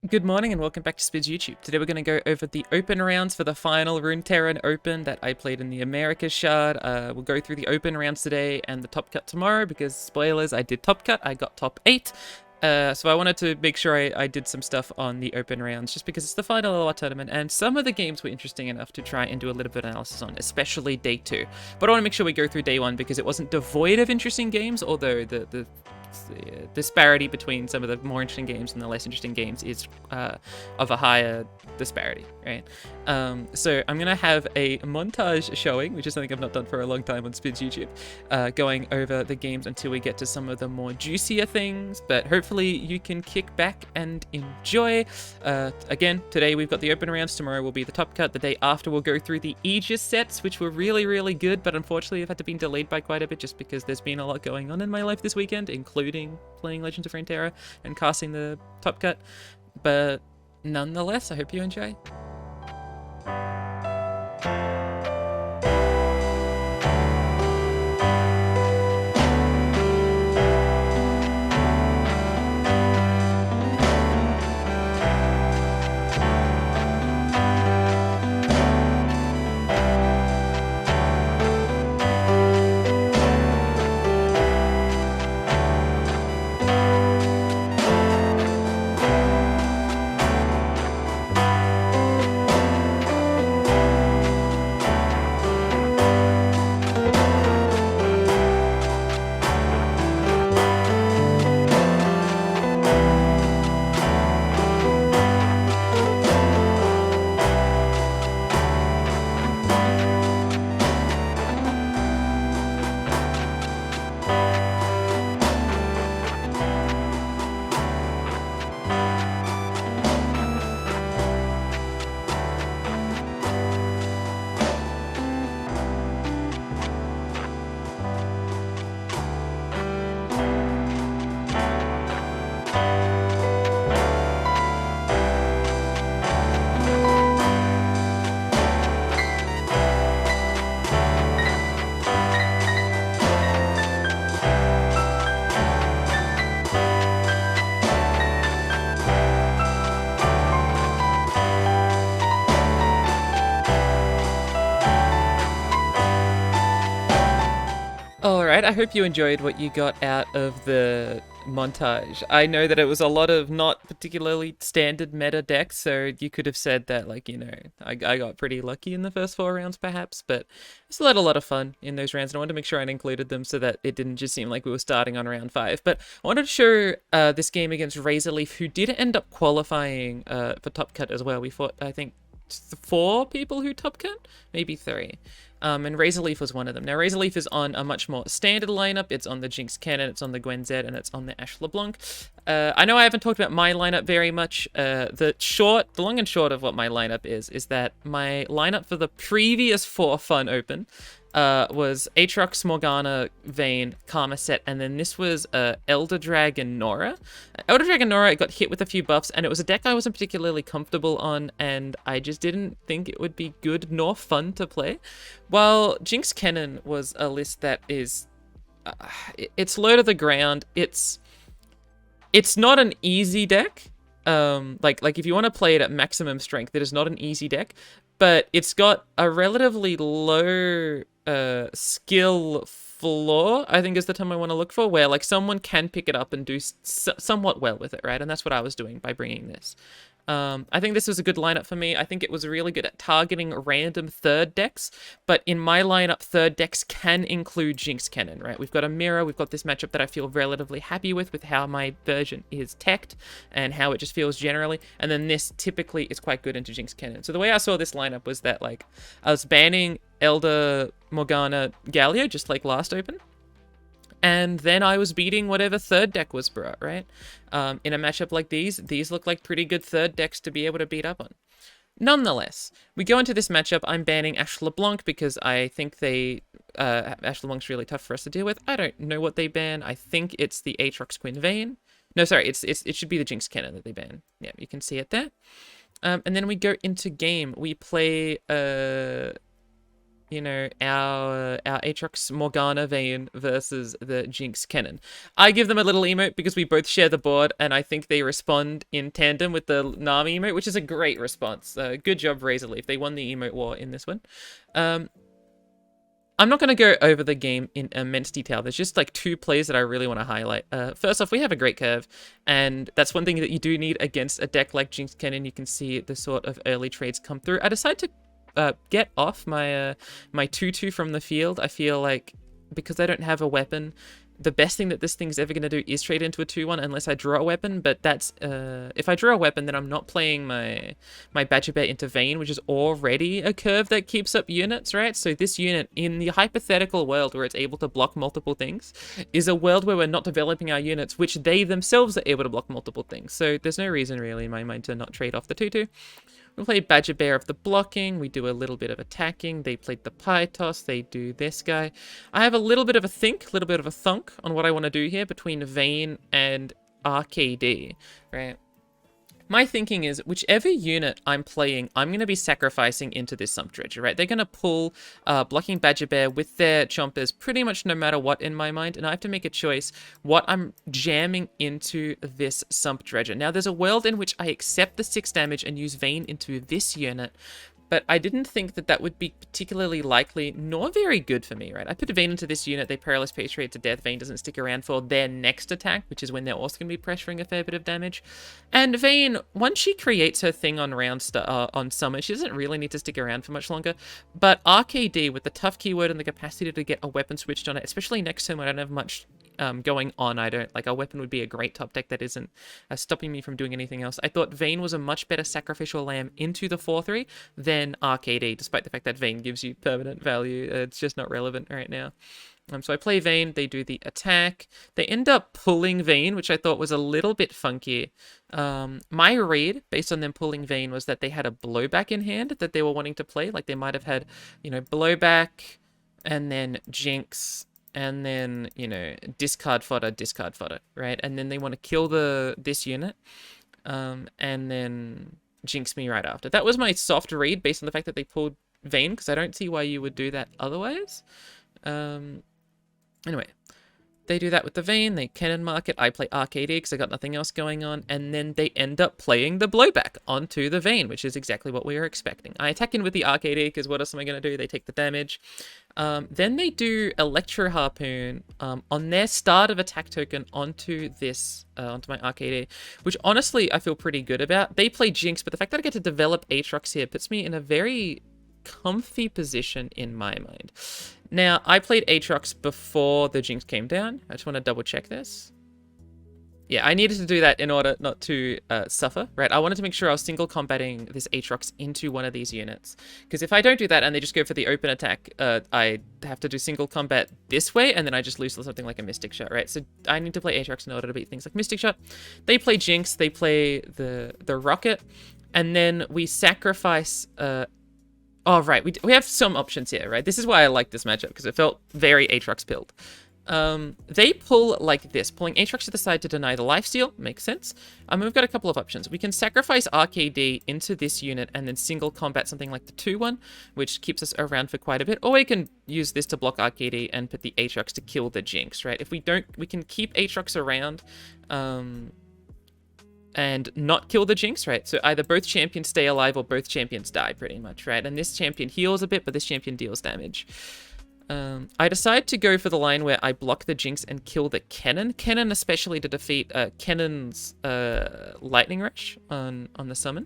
Good morning and welcome back to Spid's YouTube. Today we're going to go over the open rounds for the final Runeterran Open that I played in the Americas Shard. We'll go through the open rounds today and the top cut tomorrow because, spoilers, I did top cut. I got top 8. So I wanted to make sure I did some stuff on the open rounds just because it's the final LoR tournament and some of the games were interesting enough to try and do a little bit of analysis on, especially day 2. But I want to make sure we go through day 1 because it wasn't devoid of interesting games, although the disparity between some of the more interesting games and the less interesting games is of a higher disparity, right? So I'm gonna have a montage showing, which is something I've not done for a long time on Spid's YouTube, going over the games until we get to some of the more juicier things, but hopefully you can kick back and enjoy. Again, today we've got the open rounds, tomorrow will be the top cut, the day after we'll go through the Aegis sets, which were really, really good, but unfortunately have had to be delayed by quite a bit just because there's been a lot going on in my life this weekend, including playing Legends of Runeterra and casting the top cut. But nonetheless, I hope you enjoy. Alright, I hope you enjoyed what you got out of the montage. I know that it was a lot of not particularly standard meta decks, so you could have said that, like, you know, I got pretty lucky in the first 4 rounds perhaps, but I still had a lot of fun in those rounds, and I wanted to make sure I included them so that it didn't just seem like we were starting on round 5. But I wanted to show this game against Razorleaf, who did end up qualifying for Top Cut as well. We fought, I think, 4 people who Top Cut? Maybe 3. And Razorleaf was one of them. Now, Razorleaf is on a much more standard lineup. It's on the Jinx Cannon, it's on the Gwen Zed, and it's on the Ashe LeBlanc. I know I haven't talked about my lineup very much. The long and short of what my lineup is that my lineup for the previous 4 Fun Open was Aatrox, Morgana, Vayne, Karma set, and then this was Elder Dragon Nora. Elder Dragon Nora got hit with a few buffs, and it was a deck I wasn't particularly comfortable on, and I just didn't think it would be good nor fun to play. While Jinx Cannon was a list that is, it's low to the ground. It's not an easy deck. Like if you want to play it at maximum strength, it is not an easy deck, but it's got a relatively low skill floor, I think is the term I want to look for, where like someone can pick it up and do somewhat well with it, right? And that's what I was doing by bringing this. I think this was a good lineup for me. I think it was really good at targeting random third decks, but in my lineup, third decks can include Jinx Cannon, right? We've got a mirror, we've got this matchup that I feel relatively happy with how my version is teched and how it just feels generally, and then this typically is quite good into Jinx Cannon. So the way I saw this lineup was that, like, I was banning Elder, Morgana, Galio, just like last open. And then I was beating whatever third deck was brought, right? In a matchup like these look like pretty good third decks to be able to beat up on. Nonetheless, we go into this matchup. I'm banning Ashe LeBlanc because I think Ashe LeBlanc's really tough for us to deal with. I don't know what they ban. I think it's the Aatrox Queen Vayne. No, sorry, it should be the Jinx Cannon that they ban. Yeah, you can see it there. And then we go into game. We play you know, our Aatrox Morgana Vayne versus the Jinx Kennen. I give them a little emote because we both share the board, and I think they respond in tandem with the Nami emote, which is a great response. Good job, Razorleaf. They won the emote war in this one. I'm not going to go over the game in immense detail. There's just like 2 plays that I really want to highlight. First off, we have a great curve, and that's one thing that you do need against a deck like Jinx Kennen. You can see the sort of early trades come through. I decided to get off my my 2/2 from the field. I feel like because I don't have a weapon, the best thing that this thing's ever going to do is trade into a 2/1 unless I draw a weapon, but that's, if I draw a weapon, then I'm not playing my Badger Bear into Vayne, which is already a curve that keeps up units, right? So this unit, in the hypothetical world where it's able to block multiple things, is a world where we're not developing our units, which they themselves are able to block multiple things. So there's no reason really in my mind to not trade off the 2/2. We play Badger Bear of the blocking. We do a little bit of attacking. They played the pie toss. They do this guy. I have a little bit of a think, a little bit of a thunk on what I want to do here between Vayne and RKD, right? My thinking is, whichever unit I'm playing, I'm going to be sacrificing into this Sump Dredger, right? They're going to pull blocking Badger Bear with their Chompers pretty much no matter what in my mind, and I have to make a choice what I'm jamming into this Sump Dredger. Now, there's a world in which I accept the 6 damage and use Vayne into this unit, but I didn't think that that would be particularly likely, nor very good for me, right? I put Vayne into this unit, they Perilous Patriot to death, Vayne doesn't stick around for their next attack, which is when they're also going to be pressuring a fair bit of damage. And Vayne, once she creates her thing on on Summer, she doesn't really need to stick around for much longer, but RKD, with the tough keyword and the capacity to get a weapon switched on it, especially next turn when I don't have much going on, I don't like a weapon would be a great top deck that isn't stopping me from doing anything else. I thought Vayne was a much better sacrificial lamb into the 4/3 than RKD, despite the fact that Vayne gives you permanent value. It's just not relevant right now. So I play Vayne, they do the attack. They end up pulling Vayne, which I thought was a little bit funky. My read, based on them pulling Vayne, was that they had a blowback in hand that they were wanting to play. Like they might have had, you know, blowback and then Jinx and then, you know, discard fodder, right? And then they want to kill this unit, and then Jinx me right after. That was my soft read based on the fact that they pulled Vayne, because I don't see why you would do that otherwise. Anyway, they do that with the Vayne, they Kennen mark it, I play RKD because I got nothing else going on, and then they end up playing the blowback onto the Vayne, which is exactly what we were expecting. I attack in with the RKD because what else am I going to do? They take the damage. Then they do Electro Harpoon on their start of attack token onto this, onto my RKD, which honestly I feel pretty good about. They play Jinx, but the fact that I get to develop Aatrox here puts me in a very comfy position in my mind. Now, I played Aatrox before the Jinx came down. I just want to double check this. Yeah, I needed to do that in order not to suffer, right? I wanted to make sure I was single combating this Aatrox into one of these units. Because if I don't do that and they just go for the open attack, I have to do single combat this way, and then I just lose to something like a Mystic Shot, right? So I need to play Aatrox in order to beat things like Mystic Shot. They play Jinx, they play the Rocket, and then we sacrifice... Oh, right, we have some options here, right? This is why I like this matchup, because it felt very Aatrox pilled. They pull like this, pulling Aatrox to the side to deny the lifesteal, makes sense. We've got a couple of options. We can sacrifice RKD into this unit and then single combat something like the 2/1, which keeps us around for quite a bit, or we can use this to block RKD and put the Aatrox to kill the Jinx, right? If we don't, we can keep Aatrox around, and not kill the Jinx, right? So either both champions stay alive or both champions die, pretty much, right? And this champion heals a bit, but this champion deals damage. I decide to go for the line where I block the Jinx and kill the Kennen especially to defeat Kennen's Lightning Rush on the summon.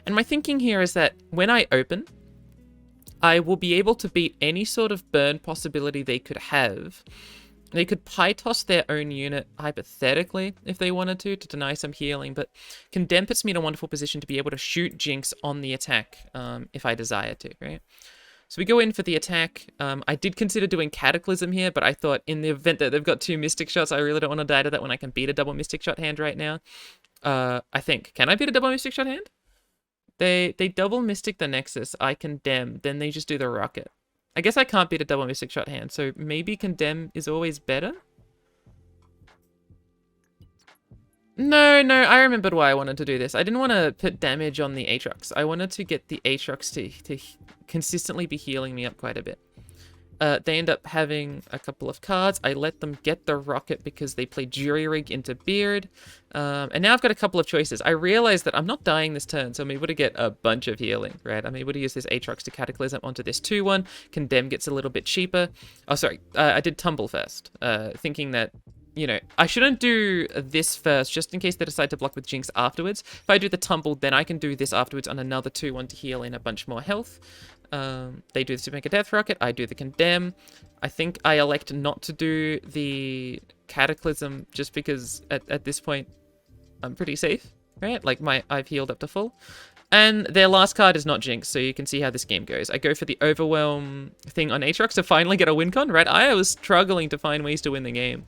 And my thinking here is that when I open, I will be able to beat any sort of burn possibility they could have. They could pie toss their own unit, hypothetically, if they wanted to deny some healing, but Condemn puts me in a wonderful position to be able to shoot Jinx on the attack, if I desire to, right? So we go in for the attack. I did consider doing Cataclysm here, but I thought in the event that they've got 2 Mystic Shots, I really don't want to die to that when I can beat a double Mystic Shot hand right now. I think. Can I beat a double Mystic Shot hand? They double Mystic the Nexus, I Condemn, then they just do the Rocket. I guess I can't beat a double Mystic Shot hand, so maybe Condemn is always better? No, I remembered why I wanted to do this. I didn't want to put damage on the Aatrox. I wanted to get the Aatrox to consistently be healing me up quite a bit. They end up having a couple of cards. I let them get the rocket because they play Jury Rig into Beard. And now I've got a couple of choices. I realize that I'm not dying this turn, so I'm able to get a bunch of healing, right? I'm able to use this Aatrox to Cataclysm onto this 2-1. Condemn gets a little bit cheaper. Oh, sorry. I did Tumble first, thinking that, you know, I shouldn't do this first, just in case they decide to block with Jinx afterwards. If I do the Tumble, then I can do this afterwards on another 2-1 to heal in a bunch more health. They do the Super Death Rocket, I do the Condemn. I think I elect not to do the Cataclysm just because at this point I'm pretty safe, right? Like I've healed up to full. And their last card is not Jinx, so you can see how this game goes. I go for the Overwhelm thing on Aatrox to finally get a win con, right? I was struggling to find ways to win the game.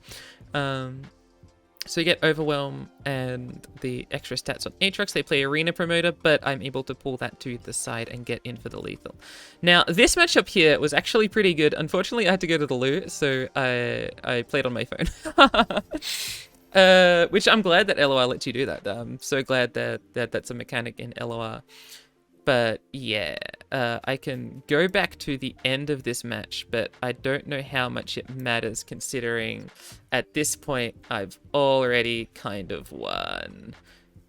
So you get Overwhelm and the extra stats on Aatrox. They play Arena Promoter, but I'm able to pull that to the side and get in for the lethal. Now, this matchup here was actually pretty good. Unfortunately, I had to go to the loo, so I played on my phone. Which I'm glad that LoR lets you do that. I'm so glad that that's a mechanic in LoR. But yeah, I can go back to the end of this match, but I don't know how much it matters considering at this point I've already kind of won.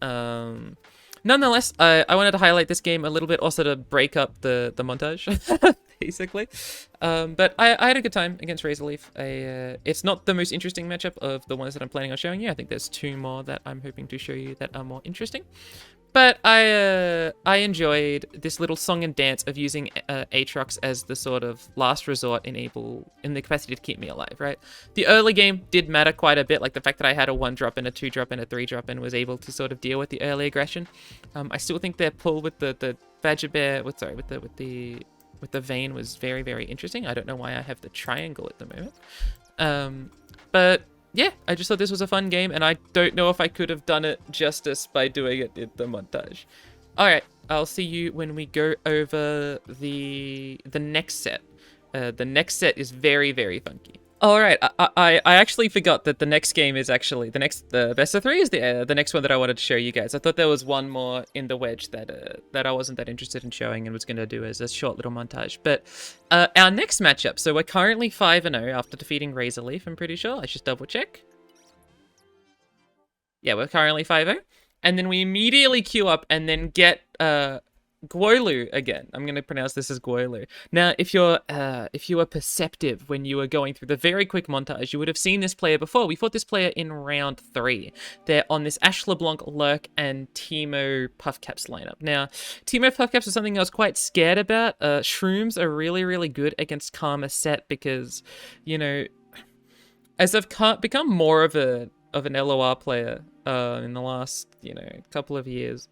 Nonetheless, I wanted to highlight this game a little bit also to break up the montage, basically. But I had a good time against Razorleaf. It's not the most interesting matchup of the ones that I'm planning on showing you. I think there's 2 more that I'm hoping to show you that are more interesting. But I enjoyed this little song and dance of using Aatrox as the sort of last resort in the capacity to keep me alive, right? The early game did matter quite a bit, like the fact that I had a 1-drop and a 2-drop and a 3-drop and was able to sort of deal with the early aggression. I still think their pull with the Badger Bear, with the Vayne was very, very interesting. I don't know why I have the triangle at the moment. But yeah, I just thought this was a fun game, and I don't know if I could have done it justice by doing it in the montage. Alright, I'll see you when we go over the next set. The next set is very, very funky. Alright, I actually forgot that the next game is actually, the best of 3 is the next one that I wanted to show you guys. I thought there was one more in the wedge that I wasn't that interested in showing and was going to do as a short little montage. But our next matchup, so we're currently 5-0 after defeating Razorleaf, I'm pretty sure. Let's just double check. Yeah, we're currently 5-0. And then we immediately queue up and then get Guolu again. I'm going to pronounce this as Guolu. Now, if you were perceptive when you were going through the very quick montage, you would have seen this player before. We fought this player in round 3. They're on this Ash LeBlanc, Lurk, and Teemo Puffcaps lineup. Now, Teemo Puffcaps is something I was quite scared about. Shrooms are really, really good against Karma Set because, you know, as I've become more of an LoR player in the last, you know, couple of years,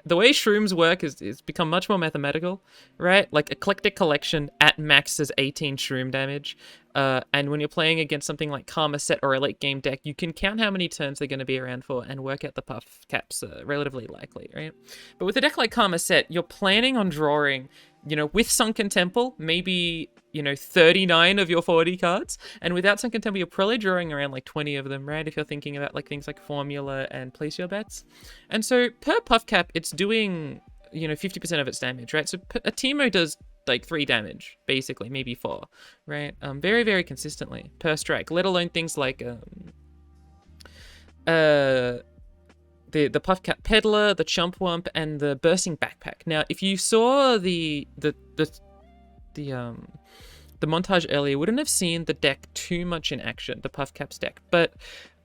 the way shrooms work is become much more mathematical, right? Like Eclectic Collection at max is 18 shroom damage. And when you're playing against something like Karma Set or a late game deck, you can count how many turns they're going to be around for and work out the puff caps relatively likely, right? But with a deck like Karma Set, you're planning on drawing, you know, with Sunken Temple, maybe, you know, 39 of your 40 cards. And without Sunken Temple, you're probably drawing around like 20 of them, right? If you're thinking about like things like Formula and Place Your Bets. And so per puff cap, it's doing, you know, 50% of its damage, right? So a Teemo does like 3 damage, basically, maybe 4, right? Very, very consistently per strike, let alone things like the Puffcat Peddler, the Chump Wump, and the Bursting Backpack. Now, if you saw the montage earlier, you wouldn't have seen the deck too much in action, the Puffcaps deck. But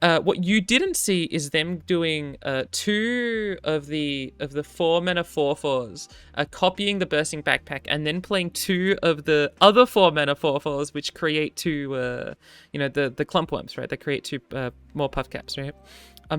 what you didn't see is them doing 2 of the 4-mana 4/4s, copying the Bursting Backpack, and then playing 2 of the other 4-mana 4/4s, which create 2, you know, the Clump Wumps, right? They create 2 more Puffcaps, right?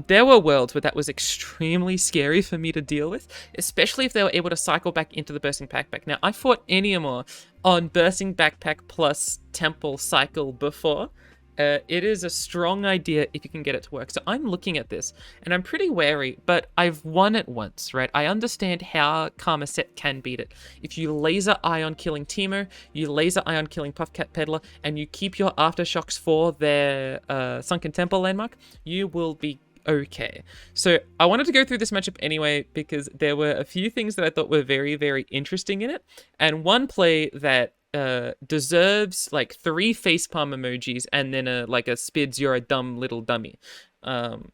There were worlds where that was extremely scary for me to deal with, especially if they were able to cycle back into the Bursting Backpack. Now, I fought Eniamore on Bursting Backpack plus Temple cycle before. It is a strong idea if you can get it to work. So I'm looking at this, and I'm pretty wary, but I've won it once, right? I understand how Karma Set can beat it. If you laser eye on killing Teemo, you laser eye on killing Puffcat Peddler, and you keep your Aftershocks for their Sunken Temple landmark, you will be okay. So I wanted to go through this matchup anyway because there were a few things that I thought were very, very interesting in it, and one play that deserves like 3 facepalm emojis and then a spids you're a dumb little dummy,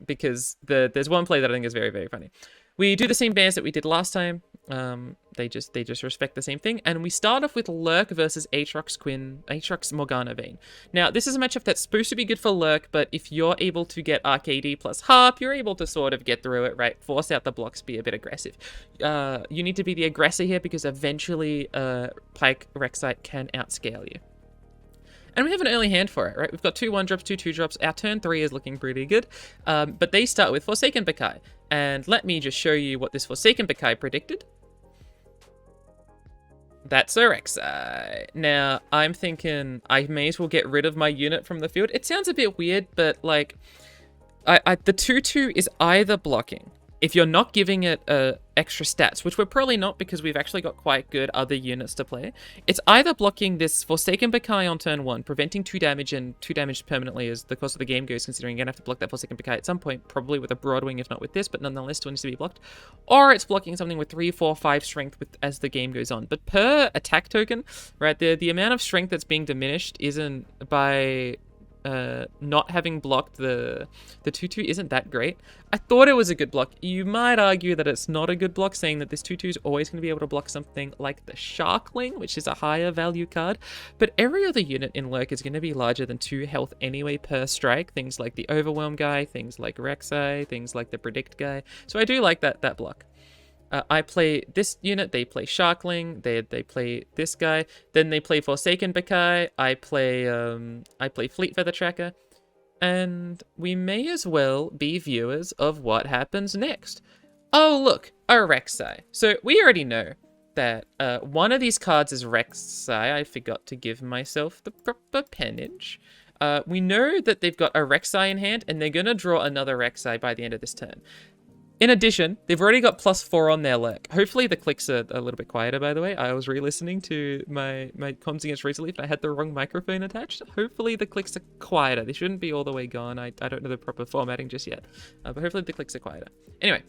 because there's one play that I think is very, very funny. We do the same bans that we did last time. They just respect the same thing. And we start off with Lurk versus Aatrox Morgana Vayne. Now, this is a matchup that's supposed to be good for Lurk, but if you're able to get RKD plus Harp, you're able to sort of get through it, right? Force out the blocks, be a bit aggressive. You need to be the aggressor here because eventually Pike Rek'Sai can outscale you. And we have an early hand for it, right? We've got 2 1-drops, 2 2-drops. Our turn 3 is looking pretty good. But they start with Forsaken Bakai. And let me just show you what this Forsaken Bakai predicted. That's a Rek'Sai. Now, I'm thinking I may as well get rid of my unit from the field. It sounds a bit weird, but like, the 2-2 is either blocking. If you're not giving it extra stats, which we're probably not because we've actually got quite good other units to play, it's either blocking this Forsaken Bakai on turn 1, preventing 2 damage and 2 damage permanently as the course of the game goes, considering you're going to have to block that Forsaken Bakai at some point, probably with a Broadwing if not with this, but nonetheless still needs to be blocked. Or it's blocking something with 3, 4, 5 strength as the game goes on. But per attack token, right, the amount of strength that's being diminished isn't by... not having blocked the 2-2 isn't that great. I thought it was a good block. You might argue that it's not a good block, saying that this 2-2 is always going to be able to block something like the Sharkling, which is a higher value card. But every other unit in Lurk is going to be larger than 2 health anyway per strike. Things like the Overwhelm guy, things like Rek'Sai, things like the Predict guy. So I do like that block. I play this unit, they play Sharkling, they play this guy, then they play Forsaken Bakai, I play Fleet Feather Tracker, and we may as well be viewers of what happens next. Oh look, a Rek'Sai. So we already know that one of these cards is Rek'Sai. I forgot to give myself the proper pennage. We know that they've got a Rek'Sai in hand, and they're going to draw another Rek'Sai by the end of this turn. In addition, they've already got +4 on their Lurk. Hopefully the clicks are a little bit quieter, by the way. I was re-listening to my comms against recently, but I had the wrong microphone attached. Hopefully the clicks are quieter. They shouldn't be all the way gone. I don't know the proper formatting just yet. But hopefully the clicks are quieter. Anyway,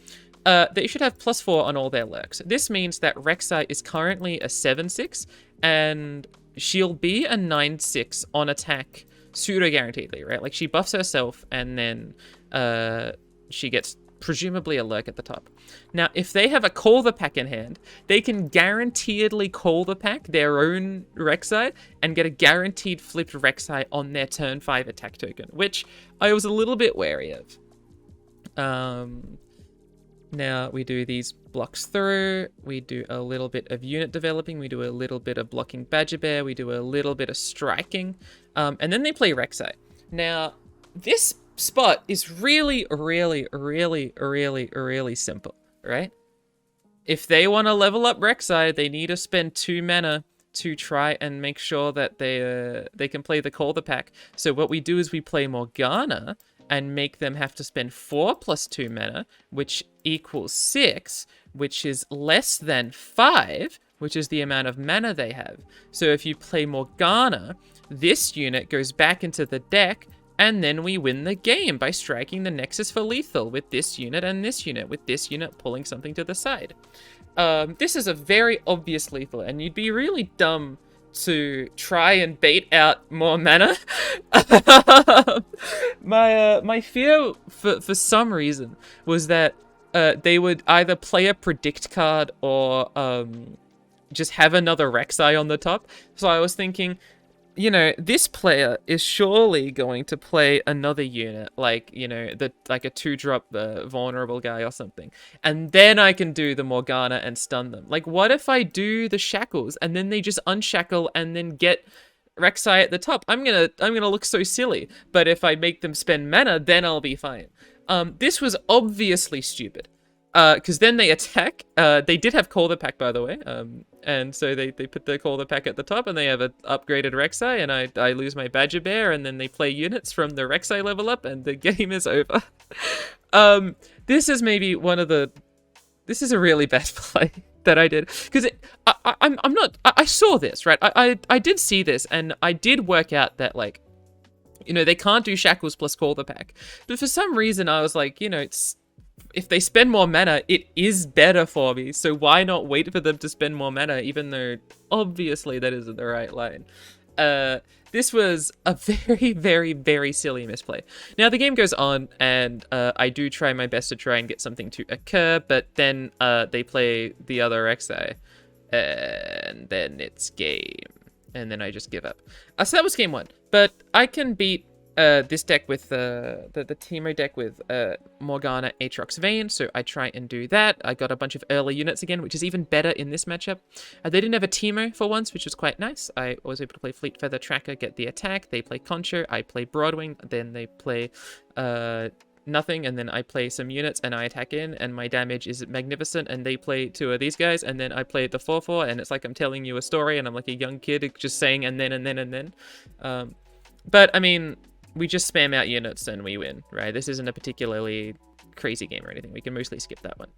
they should have +4 on all their Lurks. This means that Rek'Sai is currently a 7/6, and she'll be a 9/6 on attack pseudo-guaranteedly, right? Like, she buffs herself, and then she gets... presumably a Lurk at the top. Now, if they have a Call the Pack in hand, they can guaranteedly Call the Pack their own Rek'Sai and get a guaranteed flipped Rek'Sai on their turn 5 attack token, which I was a little bit wary of. Now, we do these blocks through, we do a little bit of unit developing, we do a little bit of blocking Badger Bear, we do a little bit of striking, and then they play Rek'Sai. Now, this spot is really, really, really, really, really simple, right? If they want to level up Rek'Sai, they need to spend 2 mana to try and make sure that they can play the Call the Pack. So what we do is we play Morgana and make them have to spend 4 plus 2 mana, which equals 6, which is less than 5, which is the amount of mana they have. So if you play Morgana, this unit goes back into the deck, and then we win the game by striking the Nexus for lethal with this unit and this unit, with this unit pulling something to the side. This is a very obvious lethal, and you'd be really dumb to try and bait out more mana. My fear, for some reason, was that they would either play a Predict card or just have another Rek'Sai on the top. So I was thinking, you know, this player is surely going to play another unit, like, you know, like a 2-drop vulnerable guy or something. And then I can do the Morgana and stun them. Like, what if I do the shackles and then they just unshackle and then get Rek'Sai at the top? I'm gonna look so silly. But if I make them spend mana, then I'll be fine. This was obviously stupid. Because then they attack. They did have Call the Pack, by the way. And so they put the Call the Pack at the top, and they have an upgraded Rek'Sai, and I lose my Badger Bear, and then they play units from the Rek'Sai level up, and the game is over. This is maybe this is a really bad play that I did. Because I saw this, right? I did see this, and I did work out that, like, You know, they can't do Shackles plus Call the Pack. But for some reason, I was like, you know, if they spend more mana, it is better for me. So why not wait for them to spend more mana, even though obviously that isn't the right line. This was a very, very, very silly misplay. Now, the game goes on, and I do try my best to try and get something to occur, but then they play the other XI, and then it's game. And then I just give up. So that was game one. But I can beat this deck with the Teemo deck with Morgana, Aatrox, Vayne, so I try and do that. I got a bunch of early units again, which is even better in this matchup. They didn't have a Teemo for once, which was quite nice. I was able to play Fleet Feather Tracker, get the attack. They play Concho, I play Broadwing, then they play nothing, and then I play some units and I attack in, and my damage is magnificent, and they play two of these guys, and then I play the 4/4, and it's like I'm telling you a story, and I'm like a young kid just saying and then. But I mean, we just spam out units and we win, right? This isn't a particularly crazy game or anything. We can mostly skip that one.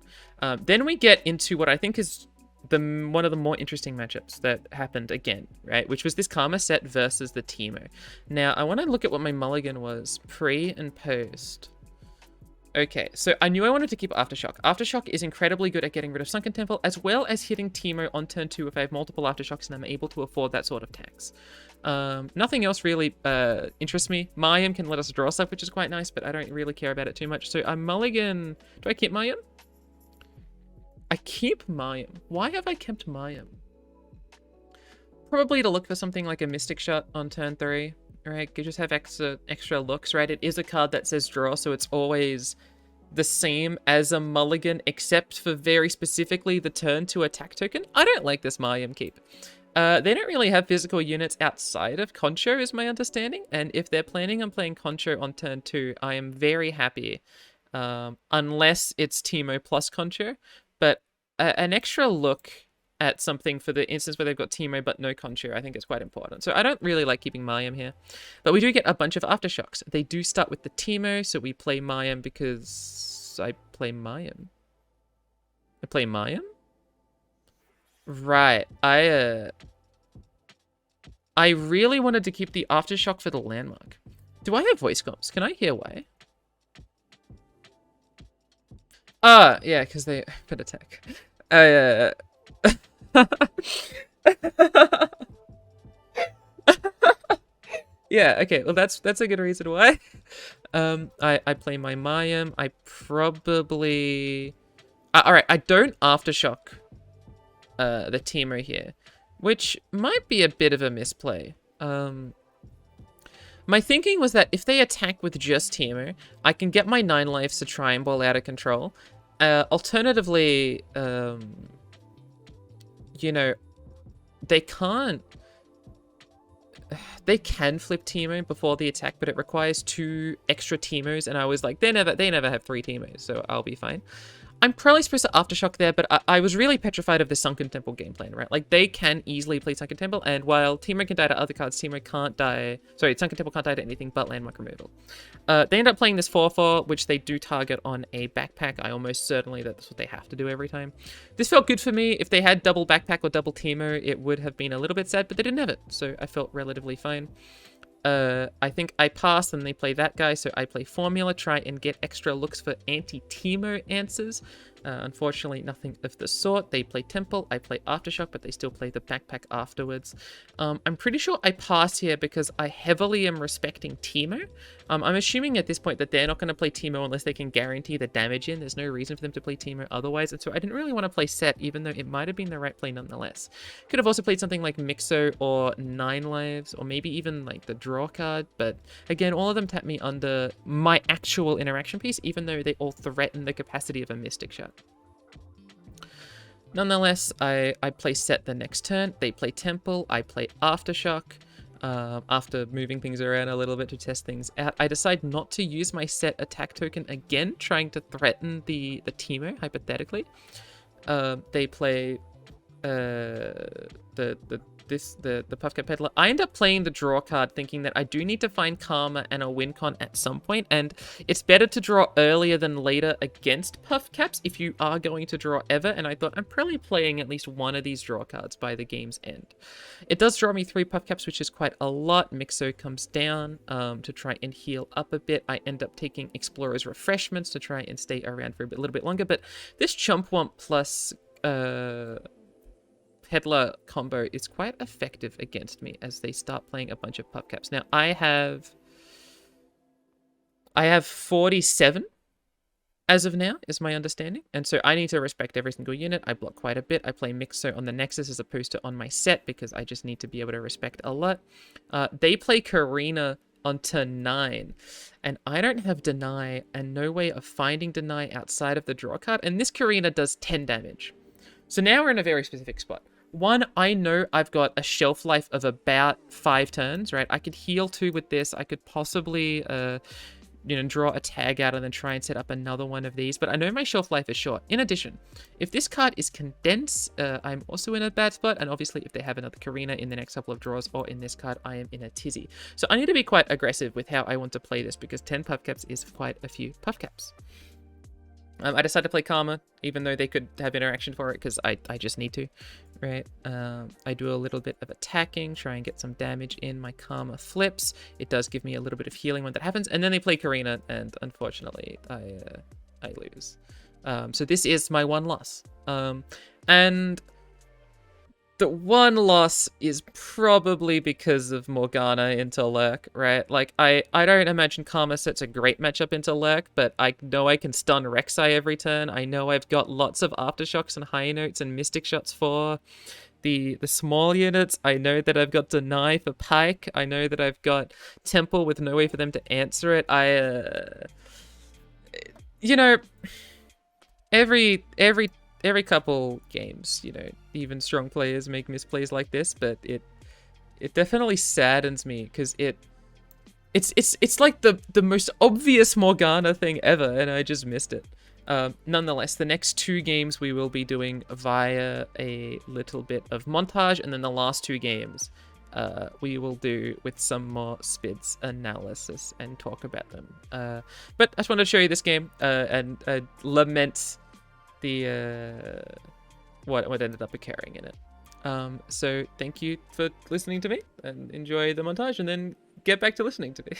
Then we get into what I think is one of the more interesting matchups that happened again, right? Which was this Karma set versus the Teemo. Now, I want to look at what my mulligan was pre and post. Okay, so I knew I wanted to keep Aftershock. Aftershock is incredibly good at getting rid of Sunken Temple, as well as hitting Teemo on turn 2 if I have multiple Aftershocks and I'm able to afford that sort of tax. Nothing else really interests me. Mayim can let us draw stuff, which is quite nice, but I don't really care about it too much. So I mulligan... Do I keep Mayim? I keep Mayim. Why have I kept Mayim? Probably to look for something like a Mystic Shot on turn 3. Right, you just have extra looks, right? It is a card that says draw, so it's always the same as a mulligan, except for very specifically the turn to attack token. I don't like this Mayim keep. They don't really have physical units outside of Concho, is my understanding. And if they're planning on playing Concho on turn 2, I am very happy. Unless it's Teemo plus Concho. But an extra look at something for the instance where they've got Teemo but no Concho, I think it's quite important. So I don't really like keeping Mayim here. But we do get a bunch of Aftershocks. They do start with the Teemo, so we play Mayim because I play Mayim. I play Mayim? Right. I really wanted to keep the Aftershock for the landmark. Do I have voice comms? Can I hear why? Yeah, because they could attack. Yeah, okay, well that's a good reason why. I play my Mayim. I probably... Alright, I don't Aftershock the Teemo here, which might be a bit of a misplay. My thinking was that if they attack with just Teemo, I can get my 9 lives to try and ball out of control. Alternatively, you know, they can flip Teemo before the attack, but it requires 2 extra Teemos, and I was like, they never have 3 Teemos, so I'll be fine. I'm probably supposed to Aftershock there, but I was really petrified of the Sunken Temple game plan, right? Like, they can easily play Sunken Temple, and while Teemo can die to other cards, Teemo can't die... Sorry, Sunken Temple can't die to anything but landmark removal. They end up playing this 4/4, which they do target on a backpack. I almost certainly that's what they have to do every time. This felt good for me. If they had double backpack or double Teemo, it would have been a little bit sad, but they didn't have it, so I felt relatively fine. I think I pass and they play that guy, so I play Formula, try and get extra looks for anti-Teemo answers. Unfortunately, nothing of the sort. They play Temple, I play Aftershock, but they still play the backpack afterwards. I'm pretty sure I pass here because I heavily am respecting Teemo. I'm assuming at this point that they're not going to play Teemo unless they can guarantee the damage in. There's no reason for them to play Teemo otherwise, and so I didn't really want to play Set, even though it might have been the right play nonetheless. Could have also played something like Mixo or 9 lives, or maybe even like the draw card, but again, all of them tap me under my actual interaction piece, even though they all threaten the capacity of a Mystic Shot. Nonetheless, I play Set the next turn, they play Temple, I play Aftershock. After moving things around a little bit to test things out, I decide not to use my Set attack token again, trying to threaten the Teemo, hypothetically. They play the the Puffcat Peddler, I end up playing the draw card thinking that I do need to find Karma and a win con at some point, and it's better to draw earlier than later against Puffcaps if you are going to draw ever, and I thought I'm probably playing at least one of these draw cards by the game's end. It does draw me 3 Puffcaps, which is quite a lot. Mixo comes down to try and heal up a bit. I end up taking Explorer's Refreshments to try and stay around for a little bit longer, but this Chompwomp plus Peddler combo is quite effective against me as they start playing a bunch of Puffcaps. Now, I have 47 as of now, is my understanding. And so I need to respect every single unit. I block quite a bit. I play Mixo on the Nexus as opposed to on my set because I just need to be able to respect a lot. They play Karina on turn 9, and I don't have Deny and no way of finding Deny outside of the draw card. And this Karina does 10 damage. So now we're in a very specific spot. One, I know I've got a shelf life of about 5 turns, right? I could heal 2 with this. I could possibly, draw a tag out and then try and set up another one of these. But I know my shelf life is short. In addition, if this card is Condense, I'm also in a bad spot. And obviously, if they have another Karina in the next couple of draws or in this card, I am in a tizzy. So I need to be quite aggressive with how I want to play this because 10 Puffcaps is quite a few Puffcaps. I decided to play Karma, even though they could have interaction for it, because I just need to, right? I do a little bit of attacking, try and get some damage in. My Karma flips. It does give me a little bit of healing when that happens, and then they play Karina, and unfortunately, I lose. So this is my one loss. And the one loss is probably because of Morgana into Lurk, right? Like, I don't imagine Karma sets a great matchup into Lurk, but I know I can stun Rek'Sai every turn. I know I've got lots of Aftershocks and High Notes and Mystic Shots for the small units. I know that I've got Deny for Pike. I know that I've got Temple with no way for them to answer it. Every couple games, even strong players make misplays like this, but it definitely saddens me because it's like the most obvious Morgana thing ever, and I just missed it. Nonetheless, the next 2 games we will be doing via a little bit of Montage, and then the last 2 games we will do with some more Spids analysis and talk about them. But I just wanted to show you this game and lament the what ended up occurring in it. So thank you for listening to me, and enjoy the montage, and then get back to listening to me.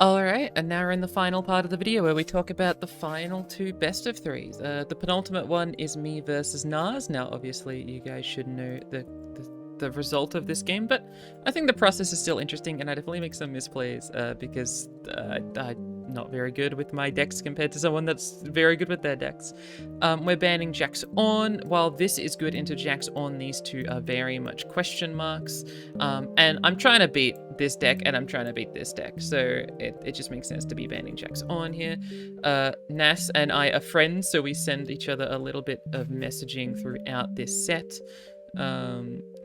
Alright, and now we're in the final part of the video where we talk about the final 2 best of 3s. The penultimate one is me versus Nas. Now, obviously, you guys should know the result of this game, but I think the process is still interesting, and I definitely make some misplays because I not very good with my decks compared to someone that's very good with their decks. We're banning Jax on. While this is good into Jax on, these two are very much question marks. And I'm trying to beat this deck, and I'm trying to beat this deck, so it just makes sense to be banning Jax on here. Nas and I are friends, so we send each other a little bit of messaging throughout this set.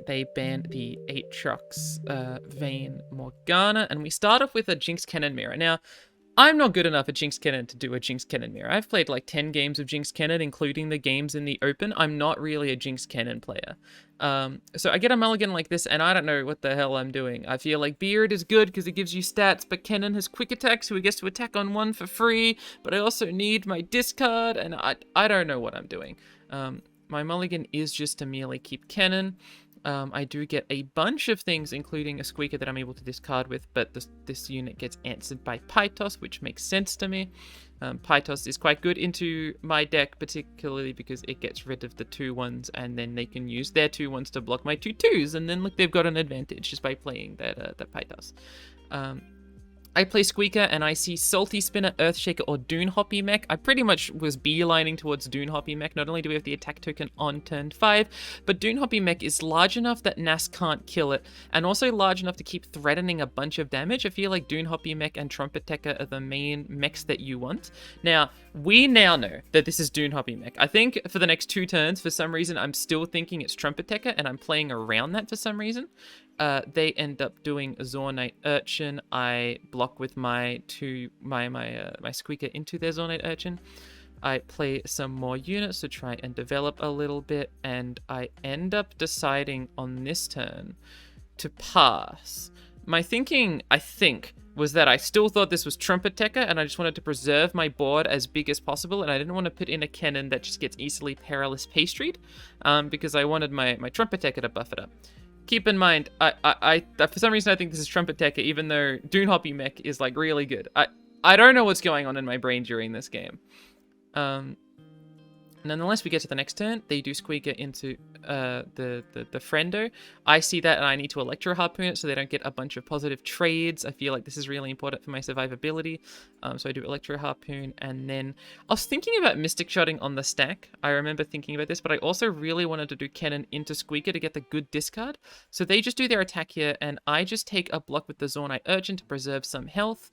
They ban the 8 Trucks Vayne Morgana, and we start off with a Jinx Cannon Mirror. Now, I'm not good enough at Jinx Cannon to do a Jinx Cannon Mirror. I've played like 10 games of Jinx Cannon, including the games in the open. I'm not really a Jinx Cannon player. So I get a mulligan like this, and I don't know what the hell I'm doing. I feel like Beard is good because it gives you stats, but Cannon has quick attack, so he gets to attack on 1 for free, but I also need my discard, and I don't know what I'm doing. My mulligan is just to merely keep Cannon. I do get a bunch of things, including a Squeaker that I'm able to discard with, but this unit gets answered by Pytos, which makes sense to me. Pytos is quite good into my deck, particularly because it gets rid of the 2/1s, and then they can use their 2/1s to block my 2/2s, and then look, they've got an advantage just by playing that Pytos. I play Squeaker, and I see Salty Spinner, Earthshaker, or Dune Hoppy Mech. I pretty much was beelining towards Dune Hoppy Mech. Not only do we have the attack token on turn 5, but Dune Hoppy Mech is large enough that Nas can't kill it, and also large enough to keep threatening a bunch of damage. I feel like Dune Hoppy Mech and Trumpet Tekka are the main mechs that you want. Now, we now know that this is Dune Hoppy Mech. I think for the next 2 turns, for some reason, I'm still thinking it's Trumpet Tekka, and I'm playing around that for some reason. They end up doing a Zornite Urchin. I block with my Squeaker into their Zornite Urchin. I play some more units to try and develop a little bit, and I end up deciding on this turn to pass. My thinking, I think, was that I still thought this was Trumpet Tekka, and I just wanted to preserve my board as big as possible, and I didn't want to put in a cannon that just gets easily Perilous Pastried, because I wanted my Trumpet Tekka to buff it up. Keep in mind, I for some reason I think this is Trumpet Tekka, even though Dune Hoppy Mech is like really good. I don't know what's going on in my brain during this game. Nonetheless, we get to the next turn. They do Squeaker into the Friendo. I see that, and I need to Electro Harpoon it so they don't get a bunch of positive trades. I feel like this is really important for my survivability. So I do Electro Harpoon, and then I was thinking about Mystic Shotting on the stack. I remember thinking about this, but I also really wanted to do Cannon into Squeaker to get the good discard. So they just do their attack here, and I just take a block with the Zornite Urchin to preserve some health.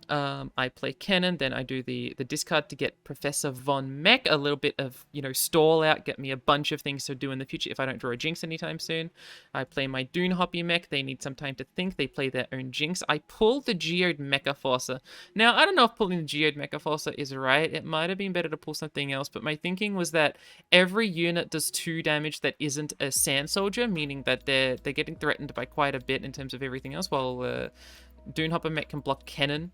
I play Cannon, then I do the discard to get Professor Von Mech, a little bit of, stall out, get me a bunch of things to do in the future if I don't draw a Jinx anytime soon. I play my Dune Hoppy Mech, they need some time to think, they play their own Jinx. I pull the Geode Mecha Forcer. Now, I don't know if pulling the Geode Mecha Forcer is right, it might have been better to pull something else, but my thinking was that every unit does 2 damage that isn't a Sand Soldier, meaning that they're getting threatened by quite a bit in terms of everything else, while Dune Hopper Mech can block Cannon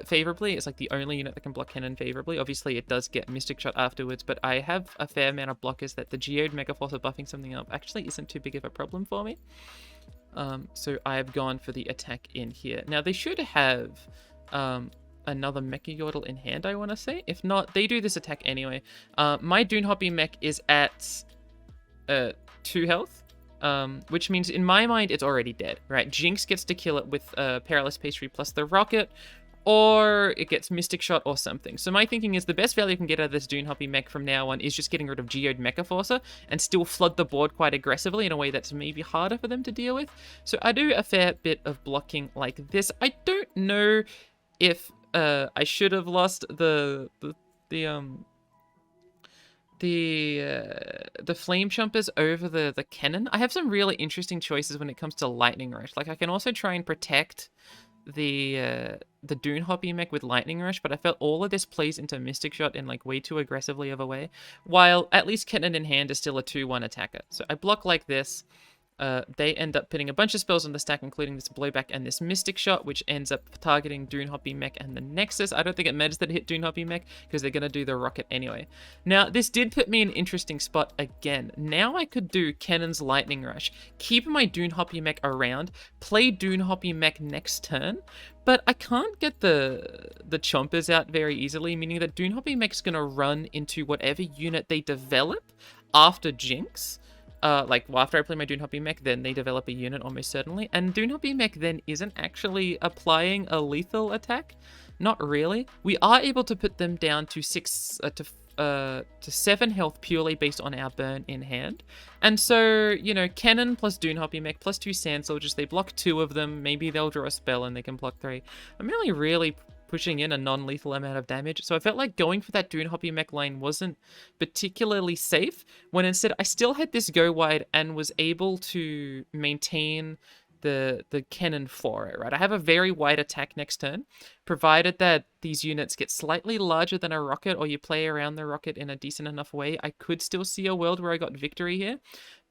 favorably. It's like the only unit that can block Cannon favorably. Obviously, it does get Mystic Shot afterwards, but I have a fair amount of blockers that the Geode Mega Force buffing something up actually isn't too big of a problem for me. So I have gone for the attack in here. Now, they should have another Mecha Yordle in hand, I want to say. If not, they do this attack anyway. My Dune Hoppy Mech is at 2 health. Which means in my mind it's already dead, right? Jinx gets to kill it with Perilous Pastry plus the rocket, or it gets Mystic Shot or something. So my thinking is the best value you can get out of this Dune Hoppy Mech from now on is just getting rid of Geode Mecha Forcer and still flood the board quite aggressively in a way that's maybe harder for them to deal with. So I do a fair bit of blocking like this. I don't know if I should have lost the Flame Chompers over the Cannon. I have some really interesting choices when it comes to Lightning Rush. Like, I can also try and protect the Dune Hoppy Mech with Lightning Rush, but I felt all of this plays into Mystic Shot in like way too aggressively of a way, while at least Cannon in hand is still a 2/1 attacker. So I block like this. They end up putting a bunch of spells on the stack, including this Blowback and this Mystic Shot, which ends up targeting Dune Hoppy Mech and the Nexus. I don't think it matters that it hit Dune Hoppy Mech, because they're going to do the Rocket anyway. Now, this did put me in an interesting spot again. Now I could do Cannon's Lightning Rush, keep my Dune Hoppy Mech around, play Dune Hoppy Mech next turn, but I can't get the Chompers out very easily, meaning that Dune Hoppy Mech's going to run into whatever unit they develop after Jinx. After I play my Dune Hoppy Mech, then they develop a unit almost certainly. And Dune Hoppy Mech then isn't actually applying a lethal attack. Not really. We are able to put them down to 7 health purely based on our burn in hand. And so, you know, Cannon plus Dune Hoppy Mech plus 2 Sand Soldiers, they block 2 of them. Maybe they'll draw a spell and they can block 3. I'm only really pushing in a non-lethal amount of damage. So I felt like going for that Dune Hoppy Mech lane wasn't particularly safe, when instead I still had this go wide and was able to maintain the cannon for it, right? I have a very wide attack next turn, provided that these units get slightly larger than a rocket or you play around the rocket in a decent enough way. I could still see a world where I got victory here,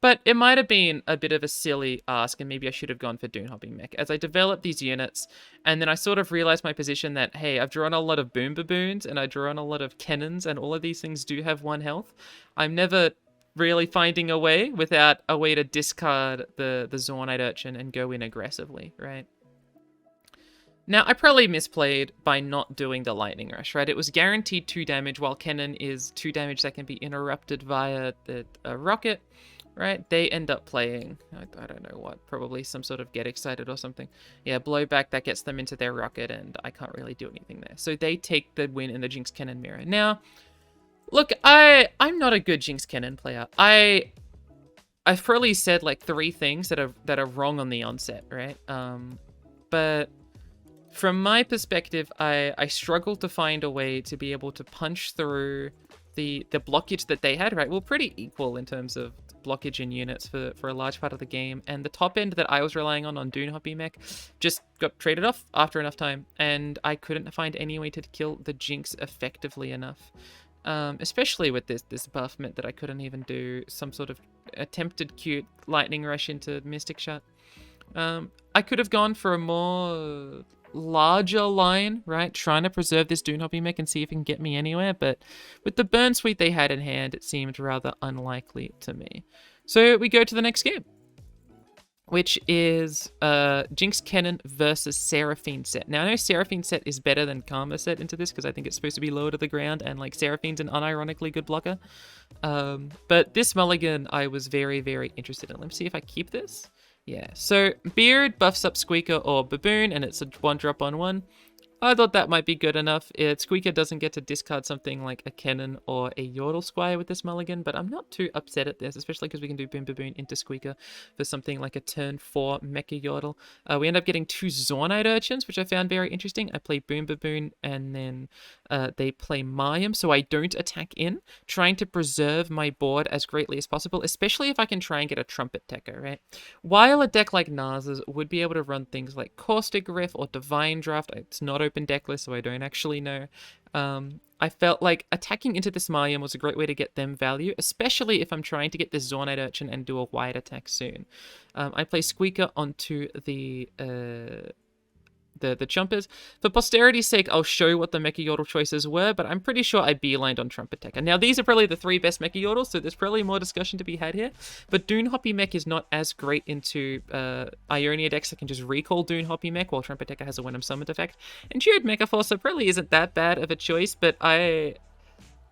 but it might have been a bit of a silly ask, and maybe I should have gone for Dune Hopping Mech. As I developed these units, and then I sort of realized my position that, hey, I've drawn a lot of Boom Baboons, and I've drawn a lot of Cannons, and all of these things do have 1 health. I'm never really finding a way without a way to discard the Zornite Urchin and go in aggressively, right? Now, I probably misplayed by not doing the Lightning Rush, right? It was guaranteed 2 damage, while Cannon is 2 damage that can be interrupted via the rocket, right? They end up playing, I don't know what, probably some sort of Get Excited or something. Yeah, Blowback, that gets them into their rocket, and I can't really do anything there. So they take the win in the Jinx Cannon mirror. Now, look, I'm not a good Jinx Cannon player. I've probably said like 3 things that are wrong on the onset, right? But from my perspective, I struggle to find a way to be able to punch through the blockage that they had, right? Well, pretty equal in terms of blockage in units for a large part of the game. And the top end that I was relying on Dune Hoppy Mech, just got traded off after enough time. And I couldn't find any way to kill the Jinx effectively enough. Especially with this buff meant that I couldn't even do some sort of attempted cute Lightning Rush into Mystic Shot. I could have gone for a more larger line, right? Trying to preserve this Dune Hoppy Mech and see if it can get me anywhere, but with the burn suite they had in hand, it seemed rather unlikely to me. So we go to the next game, which is Jinx Cannon versus Seraphine set. Now, I know Seraphine set is better than Karma set into this, because I think it's supposed to be lower to the ground, and like Seraphine's an unironically good blocker. But this mulligan I was very, very interested in. Let me see if I keep this. Yeah, so Beard buffs up Squeaker or Baboon, and it's a 1-drop on 1. I thought that might be good enough. Squeaker doesn't get to discard something like a Cannon or a Yordle Squire with this mulligan, but I'm not too upset at this, especially because we can do Boom Baboon into Squeaker for something like a turn 4 Mecha Yordle. We end up getting 2 Zornite Urchins, which I found very interesting. I play Boom Baboon, and then they play Mayim, so I don't attack in, trying to preserve my board as greatly as possible, especially if I can try and get a Trumpet Tecker, right? While a deck like Nars's would be able to run things like Caustic Riff or Divine Draft, it's not open deck list, so I don't actually know. I felt like attacking into this Mayim was a great way to get them value, especially if I'm trying to get this Zornite Urchin and do a wide attack soon. I play Squeaker onto the Chumpers. For posterity's sake, I'll show what the Mecha Yordle choices were, but I'm pretty sure I beelined on Trumpet Tecker. Now, these are probably the 3 best Mecha Yordles, so there's probably more discussion to be had here, but Dune Hoppy Mech is not as great into Ionia decks that can just recall Dune Hoppy Mech, while Trumpet Tecker has a Venom Summoned effect. And Geode Mecha Forcer probably isn't that bad of a choice, but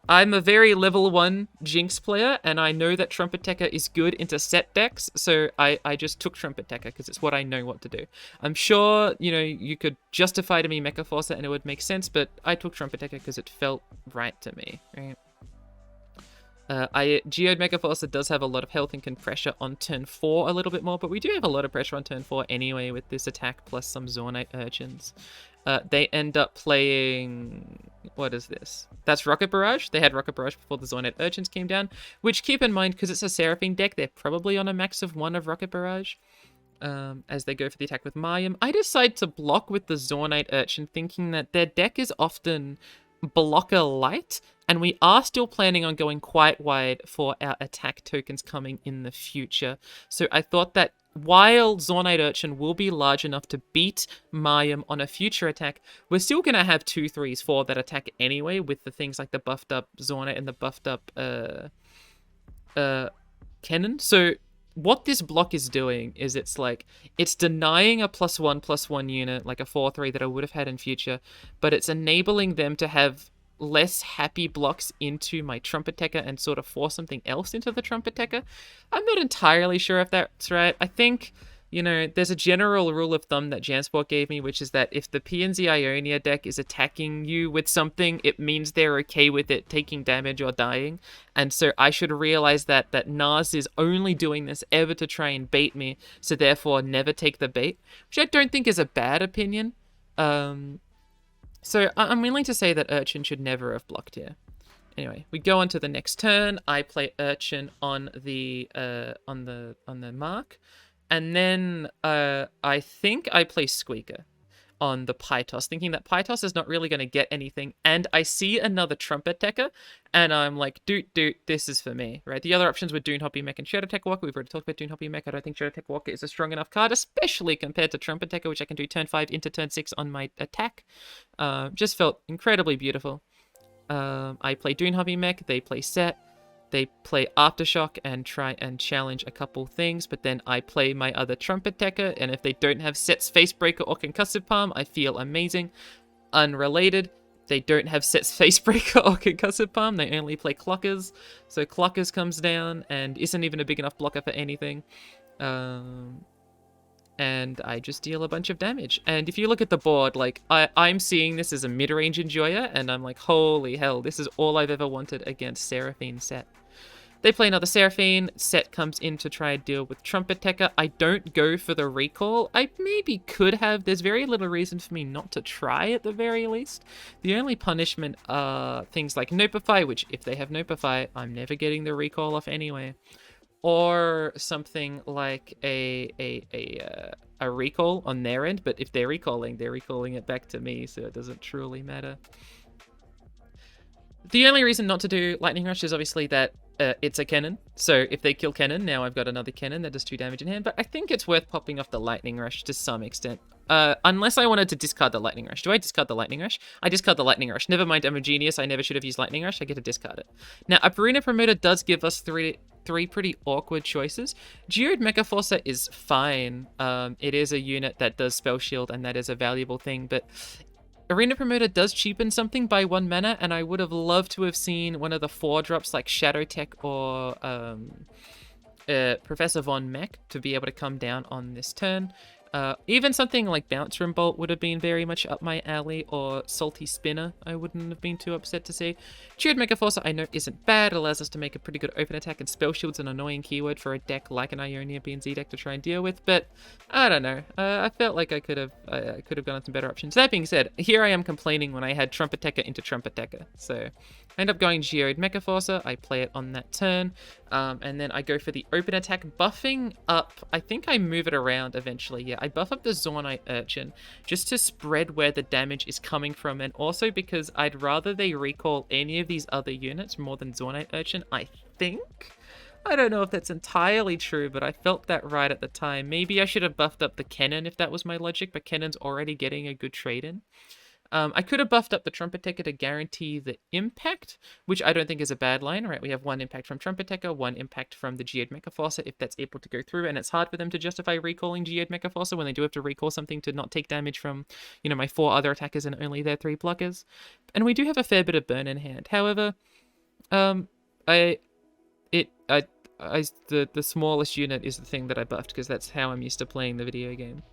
I'm a very level 1 Jinx player, and I know that Trumpet Tecker is good into set decks, so I just took Trumpet Tecker because it's what I know what to do. I'm sure, you know, you could justify to me Mecha Forcer and it would make sense, but I took Trumpet Tecker because it felt right to me, right? Geode Mecha Forcer does have a lot of health and can pressure on turn 4 a little bit more, but we do have a lot of pressure on turn 4 anyway with this attack plus some Zornite Urchins. They end up playing... What is this? That's Rocket Barrage. They had Rocket Barrage before the Zornite Urchins came down, which, keep in mind, because it's a Seraphine deck, they're probably on a max of 1 of Rocket Barrage. As they go for the attack with Mayim, I decide to block with the Zornite Urchin, thinking that their deck is often blocker light, and we are still planning on going quite wide for our attack tokens coming in the future. So I thought that while Zornite Urchin will be large enough to beat Mayim on a future attack, we're still going to have 2 3s for that attack anyway, with the things like the buffed up Zornite and the buffed up Cannon. So what this block is doing is it's denying a +1/+1 unit, like a 4/3 that I would have had in future, but it's enabling them to have less happy blocks into my Trumpet Tecker and sort of force something else into the Trumpet Tecker. I'm not entirely sure if that's right. I think you know, there's a general rule of thumb that Jansport gave me, which is that if the PNZ Ionia deck is attacking you with something, it means they're okay with it taking damage or dying. And so I should realize that Nars is only doing this ever to try and bait me, so therefore never take the bait, which I don't think is a bad opinion. So I'm willing to say that Urchin should never have blocked here. Anyway, we go on to the next turn. I play Urchin on the mark, and then I think I play Squeaker on the Pytos, thinking that Pytos is not really going to get anything, and I see another Trumpet Tekker, and I'm like, doot, this is for me, right? The other options were Dune Hoppy Mech and Shadow Tech Walker. We've already talked about Dune Hoppy Mech. I don't think Shadow Tech Walker is a strong enough card, especially compared to Trumpet Tekker, which I can do turn 5 into turn 6 on my attack. Just felt incredibly beautiful. I play Dune Hobby Mech, they play Set, they play Aftershock and try and challenge a couple things, but then I play my other Trumpet Tekker, and if they don't have Set's Facebreaker or Concussive Palm, I feel amazing. Unrelated, they don't have Set's Facebreaker or Concussive Palm, they only play Clockers, so Clockers comes down and isn't even a big enough blocker for anything. And I just deal a bunch of damage. And if you look at the board, like, I'm seeing this as a mid-range enjoyer, and I'm like, holy hell, this is all I've ever wanted against Seraphine Set. They play another Seraphine, Set comes in to try and deal with Trumpet Tekker. I don't go for the recall. I maybe could have. There's very little reason for me not to try at the very least. The only punishment are things like Nopify, which if they have Nopify, I'm never getting the recall off anyway. Or something like a recall on their end, but if they're recalling it back to me, so it doesn't truly matter. The only reason not to do Lightning Rush is obviously that it's a cannon, so if they kill cannon, now I've got another cannon that does 2 damage in hand, but I think it's worth popping off the Lightning Rush to some extent. Unless I wanted to discard the Lightning Rush. Do I discard the Lightning Rush? I discard the Lightning Rush. Never mind, I'm a genius, I never should have used Lightning Rush, I get to discard it. Now, a Arena Promoter does give us three pretty awkward choices. Geode Mechaforcer is fine. It is a unit that does Spell Shield, and that is a valuable thing, but Arena Promoter does cheapen something by 1 mana, and I would have loved to have seen one of the 4-drops like Shadow Tech or Professor Von Mech to be able to come down on this turn. Even something like Bouncer and Bolt would have been very much up my alley, or Salty Spinner I wouldn't have been too upset to see. Geode Mechaforcer I know isn't bad, it allows us to make a pretty good open attack, and Spell Shield's an annoying keyword for a deck like an Ionia BNZ deck to try and deal with, but I don't know. I felt like I could have gone on some better options. That being said, here I am complaining when I had Trumpet Tekker into Trumpet Tekker, so I end up going Geode Mechaforcer, I play it on that turn, and then I go for the open attack, buffing up, I think I move it around eventually, yeah, I buff up the Zornite Urchin just to spread where the damage is coming from, and also because I'd rather they recall any of these other units more than Zornite Urchin, I think? I don't know if that's entirely true, but I felt that right at the time. Maybe I should have buffed up the Cannon if that was my logic, but Cannon's already getting a good trade-in. I could have buffed up the Trumpet Tekker to guarantee the impact, which I don't think is a bad line, right? We have 1 impact from Trumpet Tekker, 1 impact from the Geode Mechaforcer, if that's able to go through, and it's hard for them to justify recalling Geode Mechaforcer when they do have to recall something to not take damage from, you know, my 4 other attackers and only their 3 blockers. And we do have a fair bit of burn in hand. However, the smallest unit is the thing that I buffed, because that's how I'm used to playing the video game.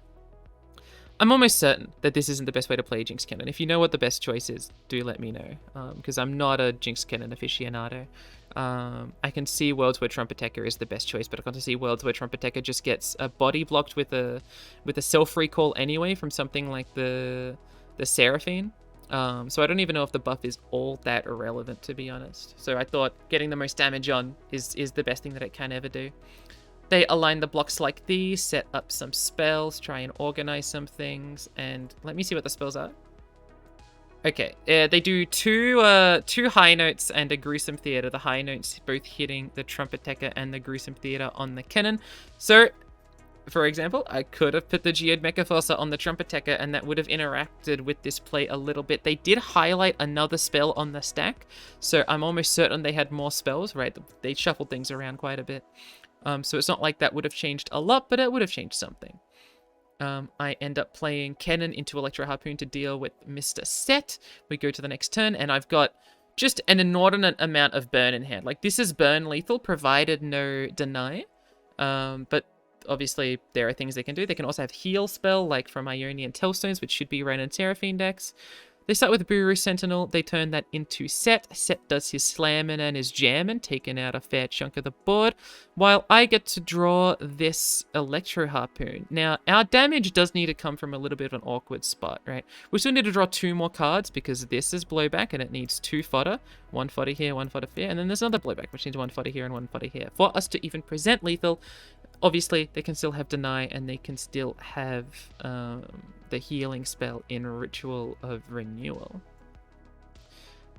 I'm almost certain that this isn't the best way to play Jinx Cannon. If you know what the best choice is, do let me know, because I'm not a Jinx Cannon aficionado. I can see worlds where Trumpet Tekker is the best choice, but I can't see worlds where Trumpet Tekker just gets a body blocked with a self-recall anyway from something like the Seraphine. So I don't even know if the buff is all that irrelevant, to be honest. So I thought getting the most damage on is the best thing that it can ever do. They align the blocks like these, set up some spells, try and organize some things, and let me see what the spells are. Okay, they do two high notes and a gruesome theater. The high notes both hitting the Trumpet Tekker and the gruesome theater on the cannon. So, for example, I could have put the Geode Mechaforcer on the Trumpet Tekker, and that would have interacted with this play a little bit. They did highlight another spell on the stack, so I'm almost certain they had more spells, right? They shuffled things around quite a bit. So it's not like that would have changed a lot, but it would have changed something. I end up playing Cannon into Electro Harpoon to deal with Mr. Set. We go to the next turn, and I've got just an inordinate amount of burn in hand. Like, this is burn lethal, provided no deny. But obviously there are things they can do. They can also have heal spell, like from Ionian Tellstones, which should be Ren and Seraphine decks. They start with Buru Sentinel. They turn that into Set. Set does his slamming and his jamming, taking out a fair chunk of the board, while I get to draw this Electro Harpoon. Now, our damage does need to come from a little bit of an awkward spot, right? We still need to draw 2 more cards because this is blowback and it needs 2 fodder. 1 fodder here, 1 fodder here, and then there's another blowback, which needs 1 fodder here and 1 fodder here. For us to even present lethal, obviously, they can still have Deny, and they can still have the healing spell in Ritual of Renewal.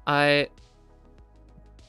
I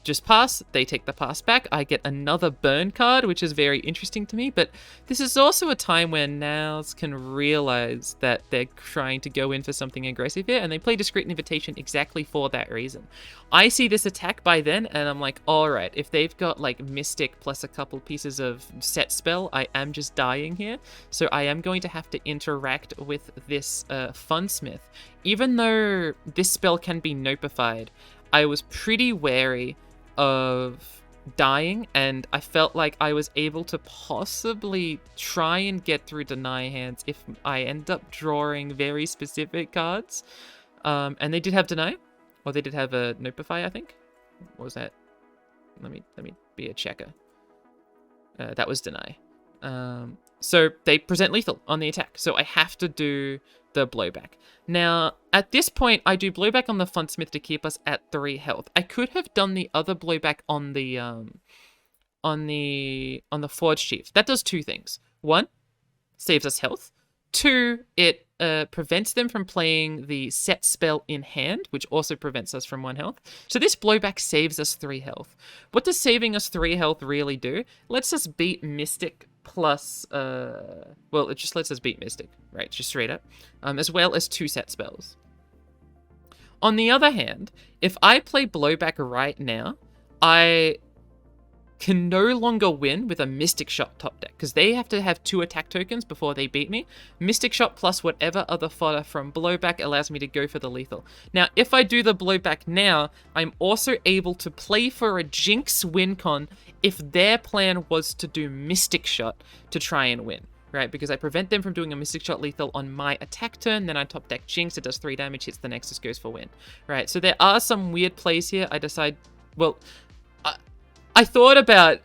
just pass, they take the pass back. I get another burn card, which is very interesting to me, but this is also a time where Nows can realize that they're trying to go in for something aggressive here, and they play Discreet Invitation exactly for that reason. I see this attack by then, and I'm like, alright, if they've got like Mystic plus a couple pieces of set spell, I am just dying here, so I am going to have to interact with this Funsmith. Even though this spell can be nopified, I was pretty wary of dying, and I felt like I was able to possibly try and get through Deny hands if I end up drawing very specific cards. And they did have Deny, or they did have a Nopify, I think. What was that? Let me be a checker. That was Deny. So they present lethal on the attack, so I have to do the blowback. Now, at this point, I do blowback on the Funsmith to keep us at 3 health. I could have done the other blowback on the Forge Chief. That does 2 things. 1, saves us health. 2, it prevents them from playing the set spell in hand, which also prevents us from 1 health. So this blowback saves us 3 health. What does saving us 3 health really do? Lets us beat Mystic plus, well, it just lets us beat Mystic, right, just straight up, as well as 2 set spells. On the other hand, if I play blowback right now, I can no longer win with a Mystic Shot top deck, because they have to have 2 attack tokens before they beat me. Mystic Shot plus whatever other fodder from blowback allows me to go for the lethal. Now, if I do the blowback now, I'm also able to play for a Jinx win con if their plan was to do Mystic Shot to try and win, right? Because I prevent them from doing a Mystic Shot lethal on my attack turn, then I top deck Jinx, it does 3 damage, hits the Nexus, goes for win, right? So there are some weird plays here. I decide, well, I thought about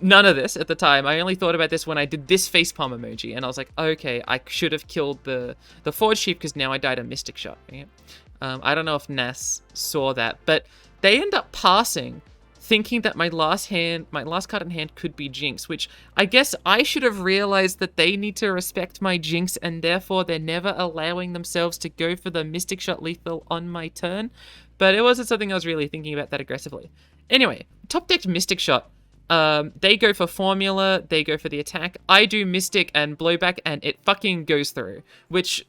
none of this at the time. I only thought about this when I did this facepalm emoji, and I was like, okay, I should have killed the Forge Chief because now I died a Mystic Shot. Right? I don't know if Nas saw that, but they end up passing, thinking that my last card in hand could be Jinx, which I guess I should have realized that they need to respect my Jinx, and therefore they're never allowing themselves to go for the Mystic Shot lethal on my turn. But it wasn't something I was really thinking about that aggressively. Anyway, top decked Mystic Shot. They go for formula, they go for the attack. I do Mystic and blowback, and it fucking goes through, which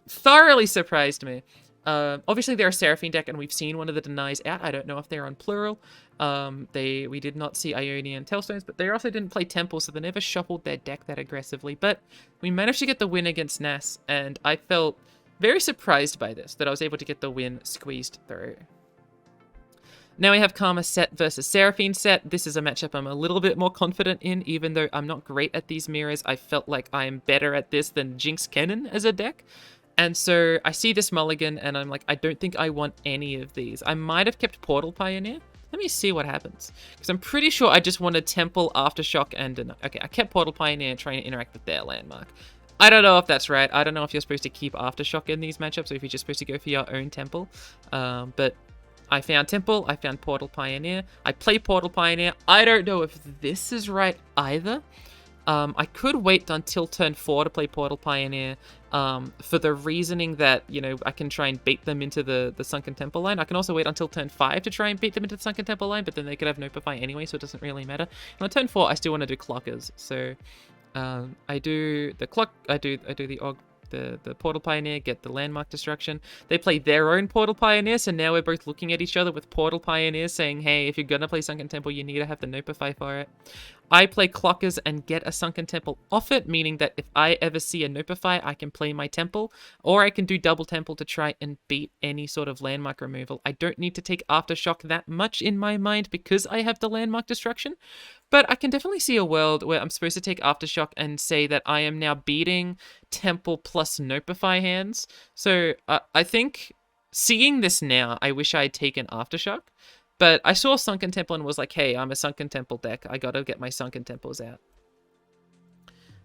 thoroughly surprised me. Obviously they're a Seraphine deck, and we've seen one of the denies out. I don't know if they're on plural. We did not see Ionian Tellstones, but they also didn't play Temple, so they never shuffled their deck that aggressively. But we managed to get the win against Nas, and I felt very surprised by this, that I was able to get the win squeezed through. Now we have Karma Set versus Seraphine Set. This is a matchup I'm a little bit more confident in, even though I'm not great at these mirrors. I felt like I'm better at this than Jinx Cannon as a deck. And so I see this mulligan, and I'm like, I don't think I want any of these. I might have kept Portal Pioneer. Let me see what happens. Because I'm pretty sure I just wanted Temple, Aftershock, and Deny. Okay, I kept Portal Pioneer trying to interact with their landmark. I don't know if that's right. I don't know if you're supposed to keep Aftershock in these matchups, or if you're just supposed to go for your own Temple. But I found Temple, I found Portal Pioneer. I play Portal Pioneer. I don't know if this is right either. I could wait until turn 4 to play Portal Pioneer for the reasoning that, you know, I can try and bait them into the Sunken Temple line. I can also wait until turn 5 to try and beat them into the Sunken Temple line, but then they could have Nopify anyway, so it doesn't really matter. And on turn 4, I still want to do Clockers. So I do the Clock, I do the Portal Pioneer, get the Landmark Destruction. They play their own Portal Pioneer, so now we're both looking at each other with Portal Pioneer saying, hey, if you're gonna play Sunken Temple, you need to have the Nopify for it. I play Clockers and get a Sunken Temple off it, meaning that if I ever see a Nopify, I can play my Temple, or I can do double Temple to try and beat any sort of Landmark removal. I don't need to take Aftershock that much in my mind because I have the Landmark Destruction, But I can definitely see a world where I'm supposed to take Aftershock and say that I am now beating Temple plus Notify hands. So I think seeing this now, I wish I had taken Aftershock. But I saw Sunken Temple and was like, hey, I'm a Sunken Temple deck. I gotta get my Sunken Temples out.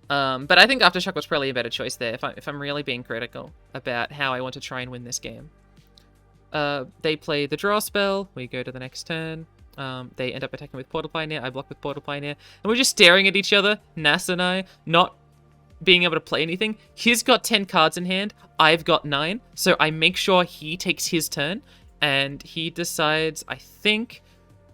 But I think Aftershock was probably a better choice there if I'm really being critical about how I want to try and win this game. They play the draw spell. We go to the next turn. They end up attacking with Portal Pioneer. I block with Portal Pioneer. And we're just staring at each other, Nas and I, not being able to play anything. He's got 10 cards in hand. I've got 9. So I make sure he takes his turn. And he decides, I think,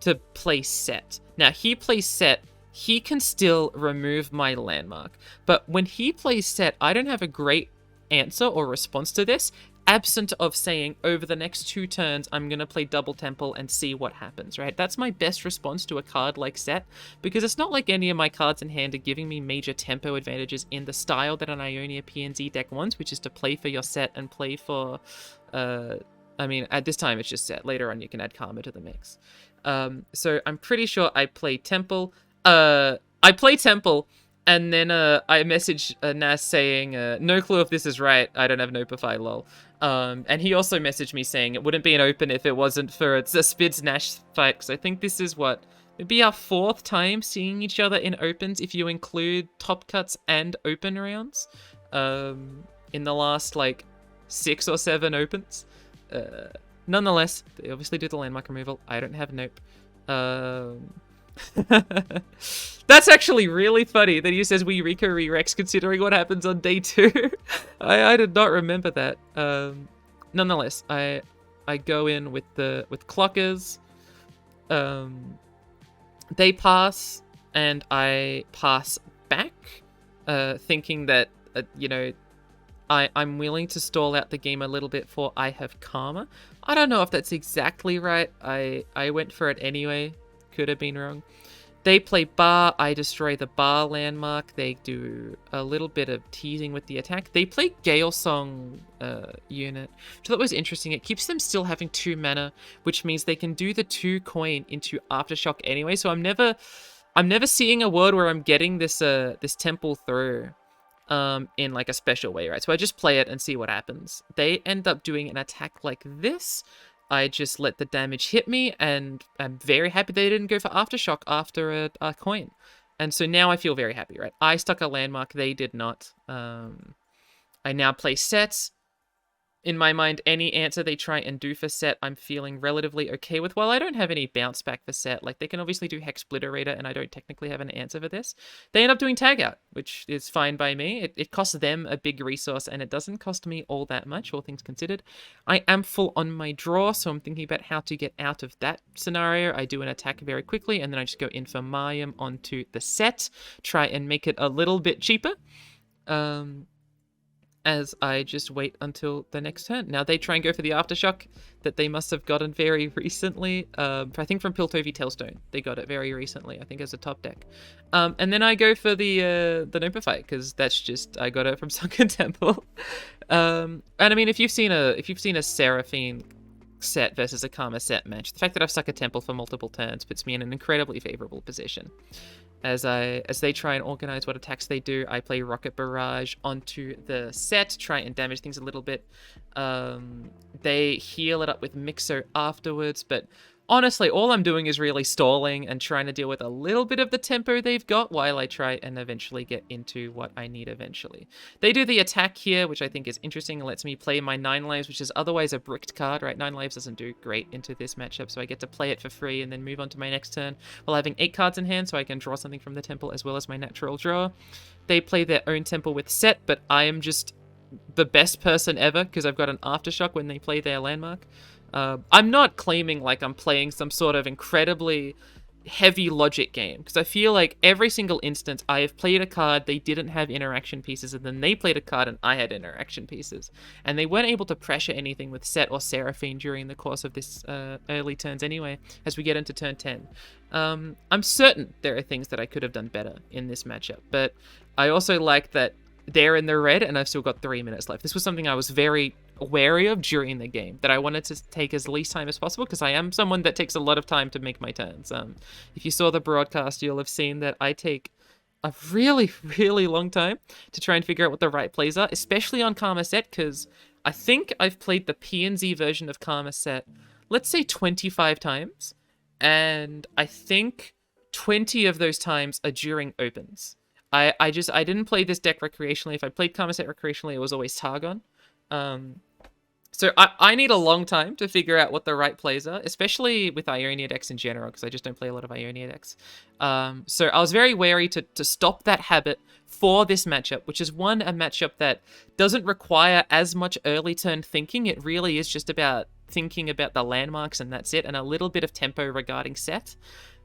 to play Set. Now, he plays Set. He can still remove my landmark. But when he plays Set, I don't have a great answer or response to this, absent of saying, over the next 2 turns, I'm going to play Double Temple and see what happens, right? That's my best response to a card like Set, because it's not like any of my cards in hand are giving me major tempo advantages in the style that an Ionia PNZ deck wants, which is to play for your Set and play for... I mean, at this time, it's just Set. Later on, you can add Karma to the mix. So I'm pretty sure I play Temple. I play Temple, and then I message Nas saying, no clue if this is right. I don't have Notify, lol. And he also messaged me saying it wouldn't be an open if it wasn't for it's a Spids Nash fight, because I think this is what... It'd be our 4th time seeing each other in opens if you include top cuts and open rounds. In the last, like, 6 or 7 opens. Nonetheless, they obviously do the landmark removal. I don't have Nope. That's actually really funny that he says we Rico re-Rex considering what happens on day 2. I did not remember that. Nonetheless, I go in with Clockers. They pass, and I pass back, thinking that, you know, I'm willing to stall out the game a little bit for I have Karma. I don't know if that's exactly right. I went for it anyway. Could have been wrong. They play Bar. I destroy the Bar landmark. They do a little bit of teasing with the attack. They play Gale Song unit. So that was interesting. It keeps them still having 2 mana, which means they can do the 2 coin into Aftershock anyway. So I'm never seeing a world where I'm getting this Temple through. In like a special way, right? So I just play it and see what happens. They end up doing an attack like this. I just let the damage hit me, and I'm very happy they didn't go for Aftershock after a coin. And so now I feel very happy, right? I stuck a landmark, they did not. I now play Sets. In my mind, any answer they try and do for Set, I'm feeling relatively okay with. While I don't have any bounce back for Set, like they can obviously do Hex Splitterator, and I don't technically have an answer for this. They end up doing Tag Out, which is fine by me. It costs them a big resource, and it doesn't cost me all that much, all things considered. I am full on my draw, so I'm thinking about how to get out of that scenario. I do an attack very quickly, and then I just go in for Mayim onto the Set, try and make it a little bit cheaper. As I just wait until the next turn. Now they try and go for the Aftershock that they must have gotten very recently. I think from Piltover Tailstone. They got it very recently, I think as a top deck. And then I go for the Notify, because that's just, I got it from Sunken Temple. And I mean, if you've seen a Seraphine Set versus a Karma Set match, the fact that I've stuck a Temple for multiple turns puts me in an incredibly favorable position. As they try and organize what attacks they do, I play Rocket Barrage onto the Set, try and damage things a little bit. They heal it up with Mixo afterwards, but honestly, all I'm doing is really stalling and trying to deal with a little bit of the tempo they've got while I try and eventually get into what I need eventually. They do the attack here, which I think is interesting and lets me play my 9 lives, which is otherwise a bricked card, right? 9 lives doesn't do great into this matchup, so I get to play it for free and then move on to my next turn while having 8 cards in hand, so I can draw something from the temple as well as my natural draw. They play their own temple with Set, but I am just the best person ever because I've got an Aftershock when they play their landmark. I'm not claiming like I'm playing some sort of incredibly heavy logic game, because I feel like every single instance I have played a card, they didn't have interaction pieces, and then they played a card and I had interaction pieces. And they weren't able to pressure anything with Set or Seraphine during the course of this early turns anyway, as we get into turn 10. I'm certain there are things that I could have done better in this matchup, but I also like that they're in the red and I've still got 3 minutes left. This was something I was very wary of during the game that I wanted to take as least time as possible, because I am someone that takes a lot of time to make my turns. If you saw the broadcast, you'll have seen that I take a really, really long time to try and figure out what the right plays are, especially on Karma Set, because I think I've played the P&Z version of Karma Set, let's say 25 times, and I think 20 of those times are during opens. I didn't play this deck recreationally. If I played Karma Set recreationally, it was always Targon. So I need a long time to figure out what the right plays are, especially with Ionia decks in general, because I just don't play a lot of Ionia decks. So I was very wary to stop that habit for this matchup, which is a matchup that doesn't require as much early turn thinking. It really is just about thinking about the landmarks, and that's it, and a little bit of tempo regarding set.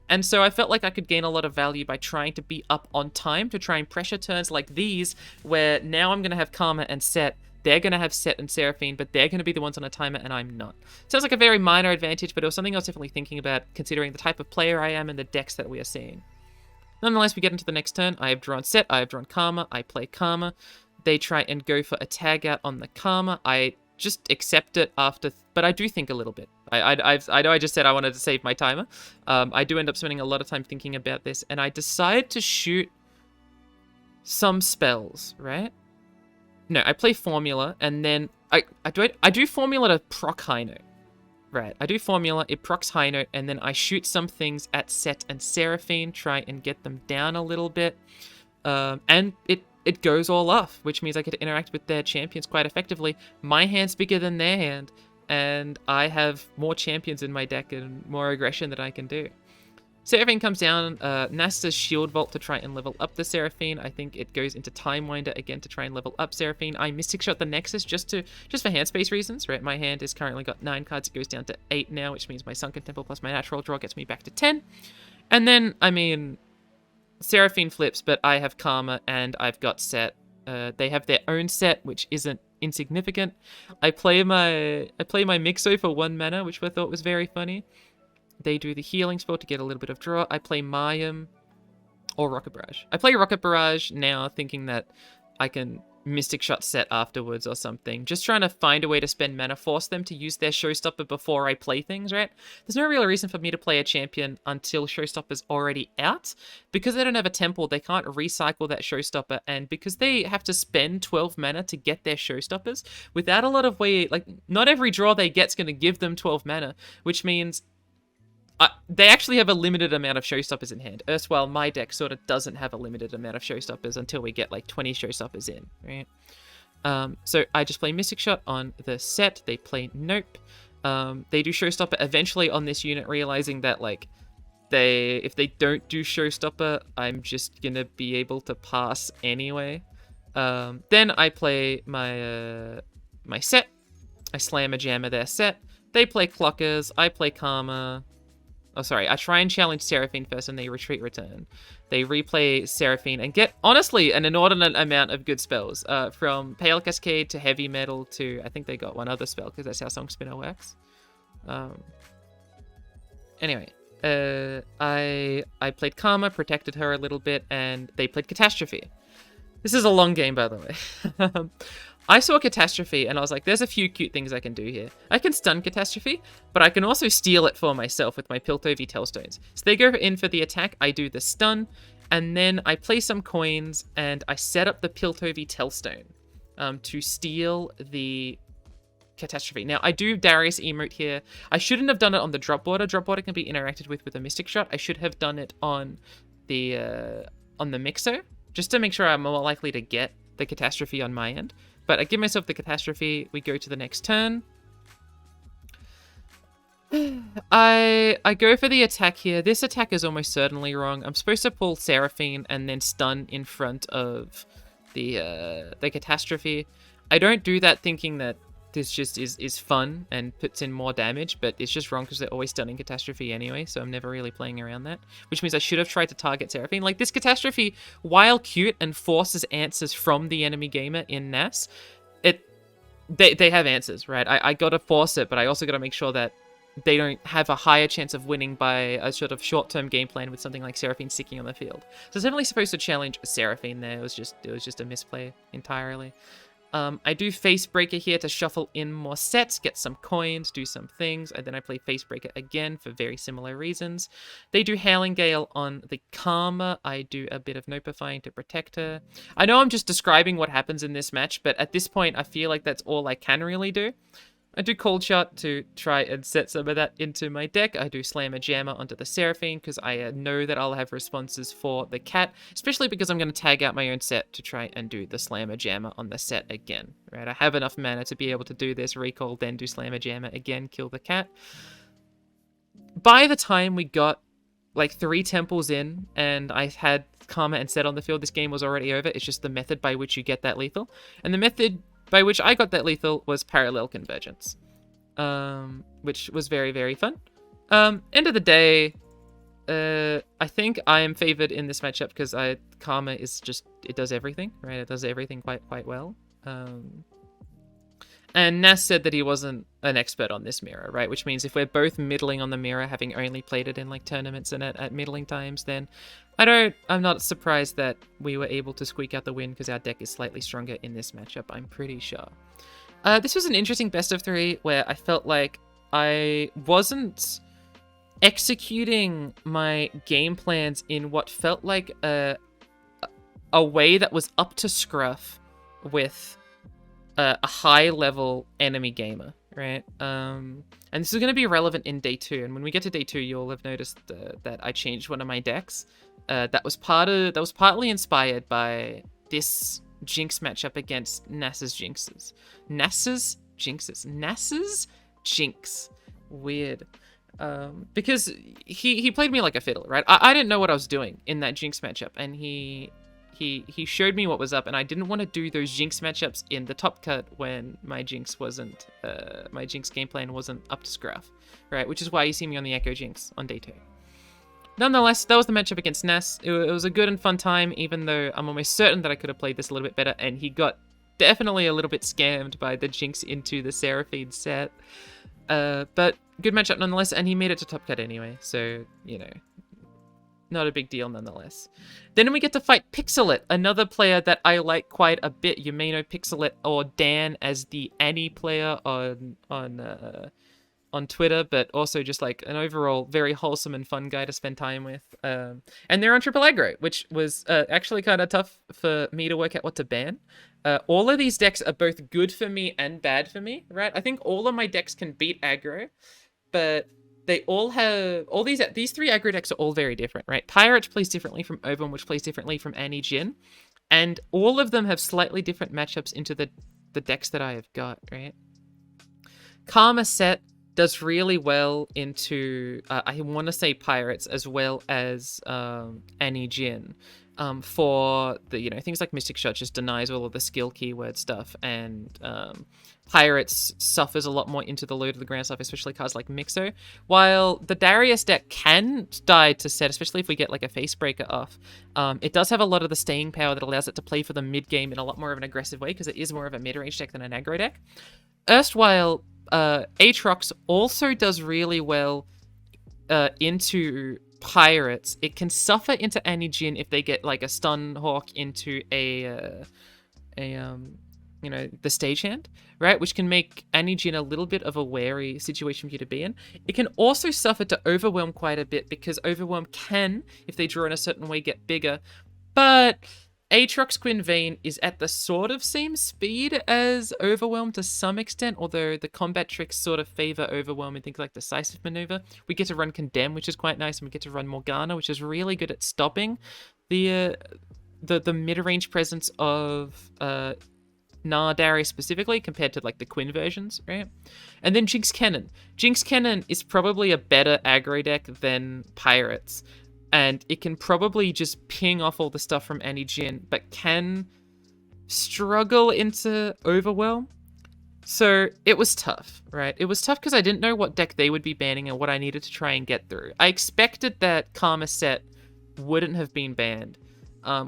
And so I felt like I could gain a lot of value by trying to be up on time to try and pressure turns like these, where now I'm going to have Karma and Set. They're going to have Set and Seraphine, but they're going to be the ones on a timer, and I'm not. Sounds like a very minor advantage, but it was something I was definitely thinking about, considering the type of player I am and the decks that we are seeing. Nonetheless, we get into the next turn. I have drawn Set, I have drawn Karma, I play Karma. They try and go for a tag out on the Karma. I just accept it after, but I do think a little bit. I know I just said I wanted to save my timer. I do end up spending a lot of time thinking about this, and I decide to shoot some spells, right? No, I play Formula, and then I do Formula to proc High Note. Right, I do Formula, it procs High Note, and then I shoot some things at Set and Seraphine, try and get them down a little bit. And it goes all off, which means I get to interact with their champions quite effectively. My hand's bigger than their hand, and I have more champions in my deck and more aggression that I can do. Seraphine comes down, Nasta's Shield Vault to try and level up the Seraphine. I think it goes into Time Winder again to try and level up Seraphine. I Mystic Shot the Nexus just for hand space reasons, right? My hand has currently got 9 cards. It goes down to 8 now, which means my Sunken Temple plus my natural draw gets me back to 10. And then, I mean, Seraphine flips, but I have Karma and I've got Set. They have their own Set, which isn't insignificant. I play my Mixo for 1 mana, which I thought was very funny. They do the healing spell to get a little bit of draw. I play Mayim or Rocket Barrage. I play Rocket Barrage now thinking that I can Mystic Shot Set afterwards or something. Just trying to find a way to spend mana, force them to use their Showstopper before I play things, right? There's no real reason for me to play a champion until Showstopper's already out. Because they don't have a temple, they can't recycle that Showstopper, and because they have to spend 12 mana to get their Showstoppers, without a lot of way, like, not every draw they get's going to give them 12 mana, which means they actually have a limited amount of Showstoppers in hand. Erstwhile, my deck sort of doesn't have a limited amount of Showstoppers until we get like 20 Showstoppers in, right? So I just play Mystic Shot on the Set. They play Nope. They do Showstopper eventually on this unit, realizing that like if they don't do Showstopper, I'm just gonna be able to pass anyway. Then I play my my Set. I slam a Jammer their Set. They play Clockers. I play Karma. Oh, sorry. I try and challenge Seraphine first, and they retreat return. They replay Seraphine and get, honestly, an inordinate amount of good spells. From Pale Cascade to Heavy Metal to, I think they got one other spell, because that's how Song Spinner works. Anyway, I played Karma, protected her a little bit, and they played Catastrophe. This is a long game, by the way. I saw Catastrophe, and I was like, there's a few cute things I can do here. I can stun Catastrophe, but I can also steal it for myself with my Piltover Tellstones. So they go in for the attack, I do the stun, and then I play some coins, and I set up the Piltover Tellstone to steal the Catastrophe. Now, I do Darius emote here. I shouldn't have done it on the Drop Water. Drop Water can be interacted with a Mystic Shot. I should have done it on the Mixo, just to make sure I'm more likely to get the Catastrophe on my end. But I give myself the Catastrophe. We go to the next turn. I go for the attack here. This attack is almost certainly wrong. I'm supposed to pull Seraphine and then stun in front of the Catastrophe. I don't do that thinking that this just is fun and puts in more damage, but it's just wrong because they're always stunning Catastrophe anyway, so I'm never really playing around that. Which means I should have tried to target Seraphine. Like, this Catastrophe, while cute and forces answers from the enemy gamer in NAS, they have answers, right? I gotta force it, but I also gotta make sure that they don't have a higher chance of winning by a sort of short-term game plan with something like Seraphine sticking on the field. So it's definitely supposed to challenge Seraphine there. It was just a misplay entirely. I do Facebreaker here to shuffle in more sets, get some coins, do some things, and then I play Facebreaker again for very similar reasons. They do Howling Gale on the Karma. I do a bit of Nopifying to protect her. I know I'm just describing what happens in this match, but at this point, I feel like that's all I can really do. I do Cold Shot to try and set some of that into my deck. I do Slammer Jammer onto the Seraphine because I know that I'll have responses for the cat, especially because I'm going to tag out my own set to try and do the Slammer Jammer on the set again, right? I have enough mana to be able to do this, recall, then do Slammer Jammer again, kill the cat. By the time we got like 3 temples in and I had Karma and set on the field, this game was already over. It's just the method by which you get that lethal. And the method by which I got that lethal was Parallel Convergence, which was very, very fun. End of the day, I think I am favored in this matchup because Karma is just, it does everything, right? It does everything quite well. And Nas said that he wasn't an expert on this mirror, right? Which means if we're both middling on the mirror, having only played it in like tournaments and at middling times, then I'm not surprised that we were able to squeak out the win because our deck is slightly stronger in this matchup, I'm pretty sure. This was an interesting best of 3 where I felt like I wasn't executing my game plans in what felt like a way that was up to scruff with a high-level enemy gamer, right? And this is going to be relevant in day 2. And when we get to day 2, you'll have noticed that I changed one of my decks. That was partly inspired by this Jinx matchup against NASA's Jinxes. NASA's Jinxes. NASA's Jinx. Weird. Because he played me like a fiddle, right? I didn't know what I was doing in that Jinx matchup, and he showed me what was up, and I didn't want to do those Jinx matchups in the top cut when my Jinx wasn't, my Jinx game plan wasn't up to scruff, right? Which is why you see me on the Echo Jinx on day 2. Nonetheless, that was the matchup against Nas. It was a good and fun time, even though I'm almost certain that I could have played this a little bit better, and he got definitely a little bit scammed by the Jinx into the Seraphine set. But good matchup nonetheless, and he made it to top cut anyway, so, you know, not a big deal nonetheless. Then we get to fight Pixelit, another player that I like quite a bit. You may know Pixelit or Dan as the Annie player on Twitter, but also just like an overall very wholesome and fun guy to spend time with. And they're on triple aggro, which was actually kind of tough for me to work out what to ban. All of these decks are both good for me and bad for me, right? I think all of my decks can beat aggro, but they all have these 3 aggro decks are all very different, right? Pirates plays differently from Overwhelm, which plays differently from Annie Jin, and all of them have slightly different matchups into the decks that I have got, right? Karma set does really well into I want to say Pirates as well as Annie Jin. For the things like Mystic Shot just denies all of the skill keyword stuff, and Pirates suffers a lot more into the low to the ground stuff, especially cards like Mixo. While the Darius deck can die to set, especially if we get like a Facebreaker off, it does have a lot of the staying power that allows it to play for the mid game in a lot more of an aggressive way because it is more of a mid range deck than an aggro deck. Erstwhile, Aatrox also does really well into Pirates. It can suffer into Annie Jin if they get like a Stun Hawk into the stagehand, right? Which can make Annie Jin a little bit of a wary situation for you to be in. It can also suffer to Overwhelm quite a bit because Overwhelm can, if they draw in a certain way, get bigger. But Aatrox Quinn Vane is at the sort of same speed as Overwhelm to some extent, although the combat tricks sort of favor Overwhelm in things like Decisive Maneuver. We get to run Condemn, which is quite nice, and we get to run Morgana, which is really good at stopping the mid-range presence of Darius specifically, compared to like the Quinn versions, right? And then Jinx Cannon. Jinx Cannon is probably a better aggro deck than Pirates, and it can probably just ping off all the stuff from Annie Jin, but can struggle into Overwhelm. So it was tough, right? It was tough because I didn't know what deck they would be banning and what I needed to try and get through. I expected that Karma set wouldn't have been banned,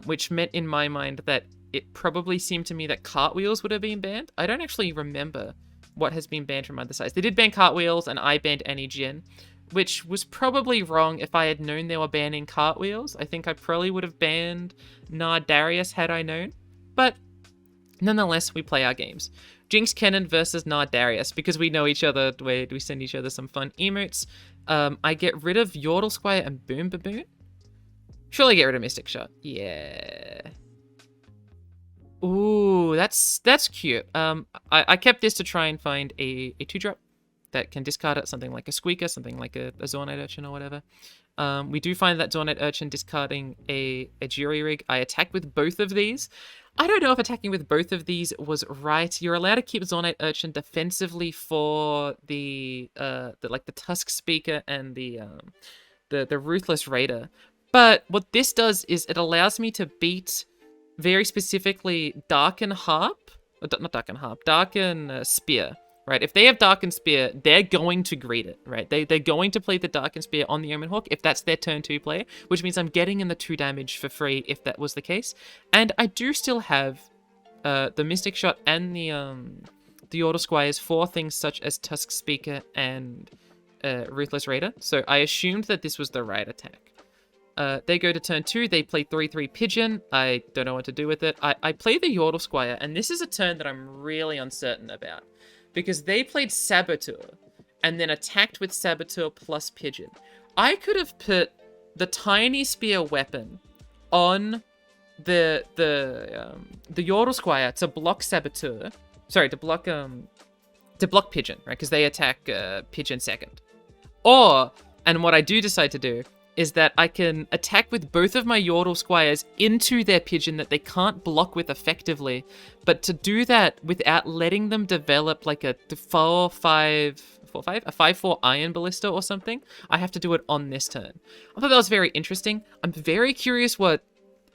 which meant in my mind that it probably seemed to me that Cartwheels would have been banned. I don't actually remember what has been banned from other sides. They did ban Cartwheels, and I banned Annie Jin, which was probably wrong if I had known they were banning Cartwheels. I think I probably would have banned Darius had I known. But Nonetheless, we play our games. Jinx Kennen versus Nar Darius. Because we know each other, we send each other some fun emotes. I get rid of Yordle Squire and Boom Baboon. Surely get rid of Mystic Shot. Yeah. Ooh, that's cute. I kept this to try and find a 2-drop that can discard it, something like a Squeaker, something like a Zornite Urchin or whatever. We do find that Zornite Urchin discarding a Jury Rig. I attack with both of these. I don't know if attacking with both of these was right. You're allowed to keep Zornite Urchin defensively for the Tusk Speaker and the Ruthless Raider. But what this does is it allows me to beat very specifically Darken Harp, not Darken Harp, Darken Spear. Right, if they have Darken Spear, they're going to greet it, right? They're going to play the Darken Spear on the Omen Hawk if that's their turn 2 play, which means I'm getting in the 2 damage for free if that was the case. And I do still have the Mystic Shot and the Yordle Squires for things such as Tusk Speaker and Ruthless Raider, so I assumed that this was the right attack. They go to turn 2, they play 3/3 Pigeon. I don't know what to do with it. I play the Yordle Squire, and this is a turn that I'm really uncertain about. Because they played Saboteur, and then attacked with Saboteur plus Pigeon. I could have put the Tiny Spear weapon on the Yordle Squire to block Saboteur. Sorry, to block Pigeon, right? Because they attack Pigeon second. Or, and what I do decide to do, is that I can attack with both of my Yordle Squires into their Pigeon that they can't block with effectively, but to do that without letting them develop like a 5/4 Iron Ballista or something, I have to do it on this turn. I thought that was very interesting. I'm very curious what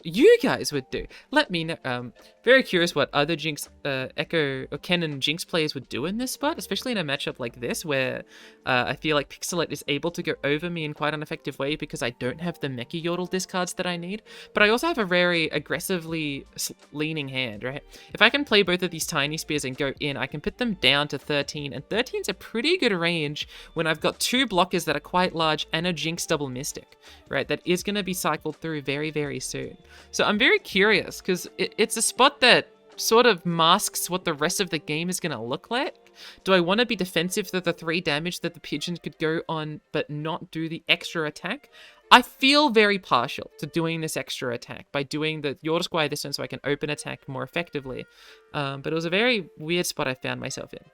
you guys would do. Let me know. Very curious what other Jinx, Echo, or Kennen Jinx players would do in this spot, especially in a matchup like this, where I feel like Pixelate is able to go over me in quite an effective way because I don't have the Mecha Yordle discards that I need, but I also have a very aggressively leaning hand, right? If I can play both of these Tiny Spears and go in, I can put them down to 13, and 13's a pretty good range when I've got 2 blockers that are quite large and a Jinx double Mystic, right? That is going to be cycled through very, very soon. So I'm very curious, because it's a spot that sort of masks what the rest of the game is going to look like. Do I want to be defensive for the 3 damage that the Pigeon could go on, but not do the extra attack? I feel very partial to doing this extra attack by doing the Yordle Squire this turn so I can open attack more effectively. But it was a very weird spot I found myself in.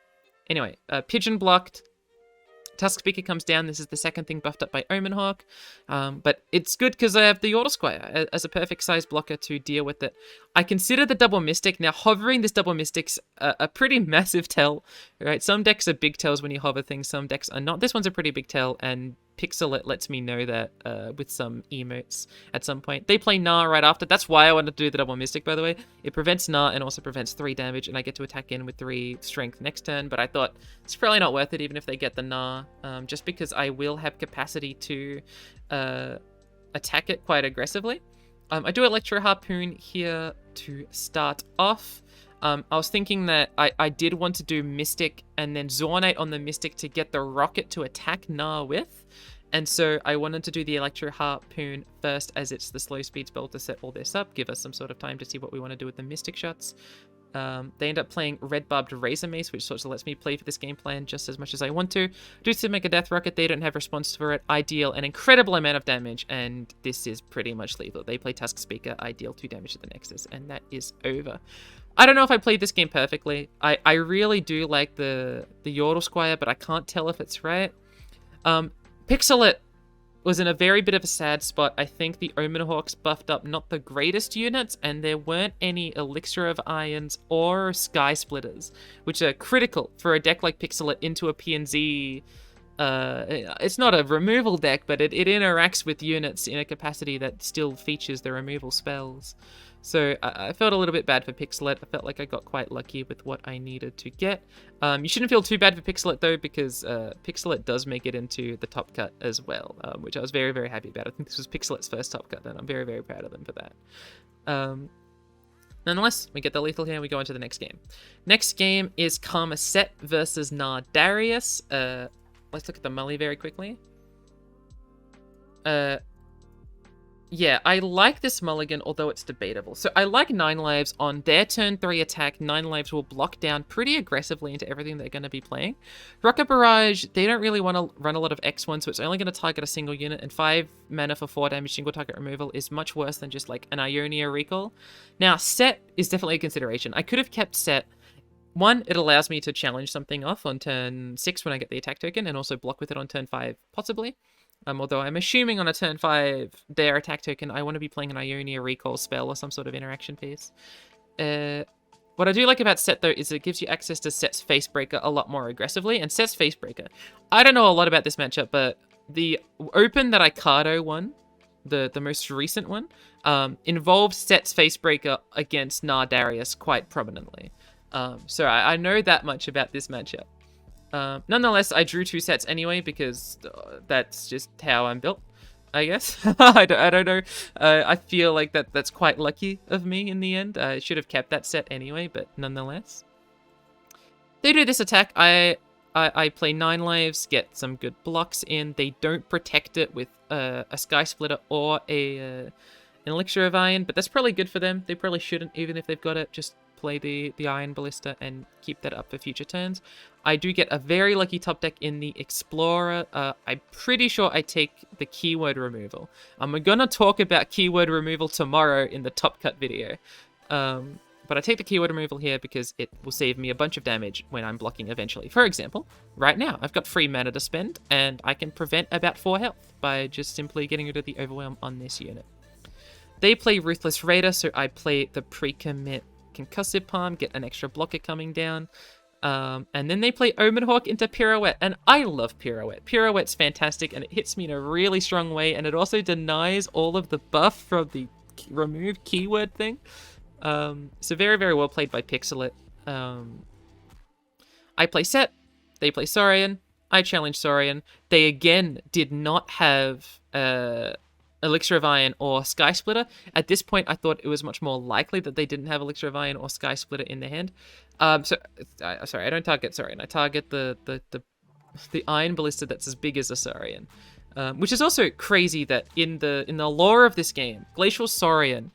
Anyway, Pigeon blocked. Tusk Speaker comes down. This is the second thing buffed up by Omen Hawk. But it's good because I have the Yordle Squire as a perfect size blocker to deal with it. I consider the double Mystic. Now, hovering this double Mystic's a pretty massive tell, right? Some decks are big tells when you hover things. Some decks are not. This one's a pretty big tell, and Pixelet lets me know that with some emotes at some point. They play Gnar right after. That's why I wanted to do the double Mystic, by the way. It prevents Gnar and also prevents 3 damage, and I get to attack in with 3 strength next turn, but I thought it's probably not worth it even if they get the Gnar, just because I will have capacity to attack it quite aggressively. I do Electro Harpoon here to start off. I was thinking that I did want to do Mystic and then Zornite on the Mystic to get the Rocket to attack Gnar with. And so I wanted to do the Electro Harpoon first, as it's the slow speed spell to set all this up, give us some sort of time to see what we want to do with the Mystic shots. They end up playing Red Barbed Razor Mace, which sort of lets me play for this game plan just as much as I want to. Do to make a Death Rocket, they don't have response for it. I deal an incredible amount of damage, and this is pretty much lethal. They play Tusk Speaker, I deal 2 damage to the Nexus, and that is over. I don't know if I played this game perfectly. I really do like the Yordle Squire, but I can't tell if it's right. Pixelet was in a very bit of a sad spot. I think the Omen Hawks buffed up not the greatest units, and there weren't any Elixir of Irons or Sky Splitters, which are critical for a deck like Pixelet into a PNZ. It's not a removal deck, but it interacts with units in a capacity that still features the removal spells. So I felt a little bit bad for Pixelet. I felt like I got quite lucky with what I needed to get. You shouldn't feel too bad for Pixelet, though, because Pixelet does make it into the top cut as well, which I was very, very happy about. I think this was Pixelet's first top cut, and I'm very, very proud of them for that. Nonetheless, we get the lethal here, and we go into the next game. Next game is Karma Set versus Nar Darius. Let's look at the Mully very quickly. Yeah, I like this mulligan, although it's debatable. So I like 9 lives on their turn 3 attack. 9 lives will block down pretty aggressively into everything they're going to be playing. Rocket Barrage, they don't really want to run a lot of X1, so it's only going to target a single unit, and 5 mana for 4 damage single target removal is much worse than just like an Ionia recall. Now, Set is definitely a consideration. I could have kept Set. One, it allows me to challenge something off on turn 6 when I get the attack token, and also block with it on turn 5, possibly. Although I'm assuming on a turn 5, their attack token, I want to be playing an Ionia recall spell or some sort of interaction piece. What I do like about Set, though, is it gives you access to Set's Facebreaker a lot more aggressively. And Set's Facebreaker, I don't know a lot about this matchup, but the Open that Icado won, the most recent one, involved Set's Facebreaker against Nardarius quite prominently. So I know that much about this matchup. Nonetheless, I drew 2 sets anyway because that's just how I'm built, I guess. I don't know. I feel like that's quite lucky of me in the end. I should have kept that set anyway, but nonetheless. They do this attack. I play 9 lives, get some good blocks in. They don't protect it with a Sky Splitter or an Elixir of Iron, but that's probably good for them. They probably shouldn't, even if they've got it. Just play the Iron Ballista and keep that up for future turns. I do get a very lucky top deck in the Explorer. I'm pretty sure I take the keyword removal. I'm gonna talk about keyword removal tomorrow in the top cut video. But I take the keyword removal here because it will save me a bunch of damage when I'm blocking eventually. For example, right now, I've got free mana to spend, and I can prevent about 4 health by just simply getting rid of the Overwhelm on this unit. They play Ruthless Raider, so I play the pre-commit Concussive Palm, get an extra blocker coming down. And then they play Omen Hawk into Pirouette, and I love Pirouette. Pirouette's fantastic, and it hits me in a really strong way, and it also denies all of the buff from the remove keyword thing. So very, very well played by Pixelit. I play Set, they play Saurian, I challenge Saurian. They again did not have Elixir of Iron or Sky Splitter. At this point, I thought it was much more likely that they didn't have Elixir of Iron or Sky Splitter in their hand. Sorry, I don't target Saurian. I target the Iron Ballista that's as big as a Saurian. Which is also crazy that in the lore of this game, Glacial Saurian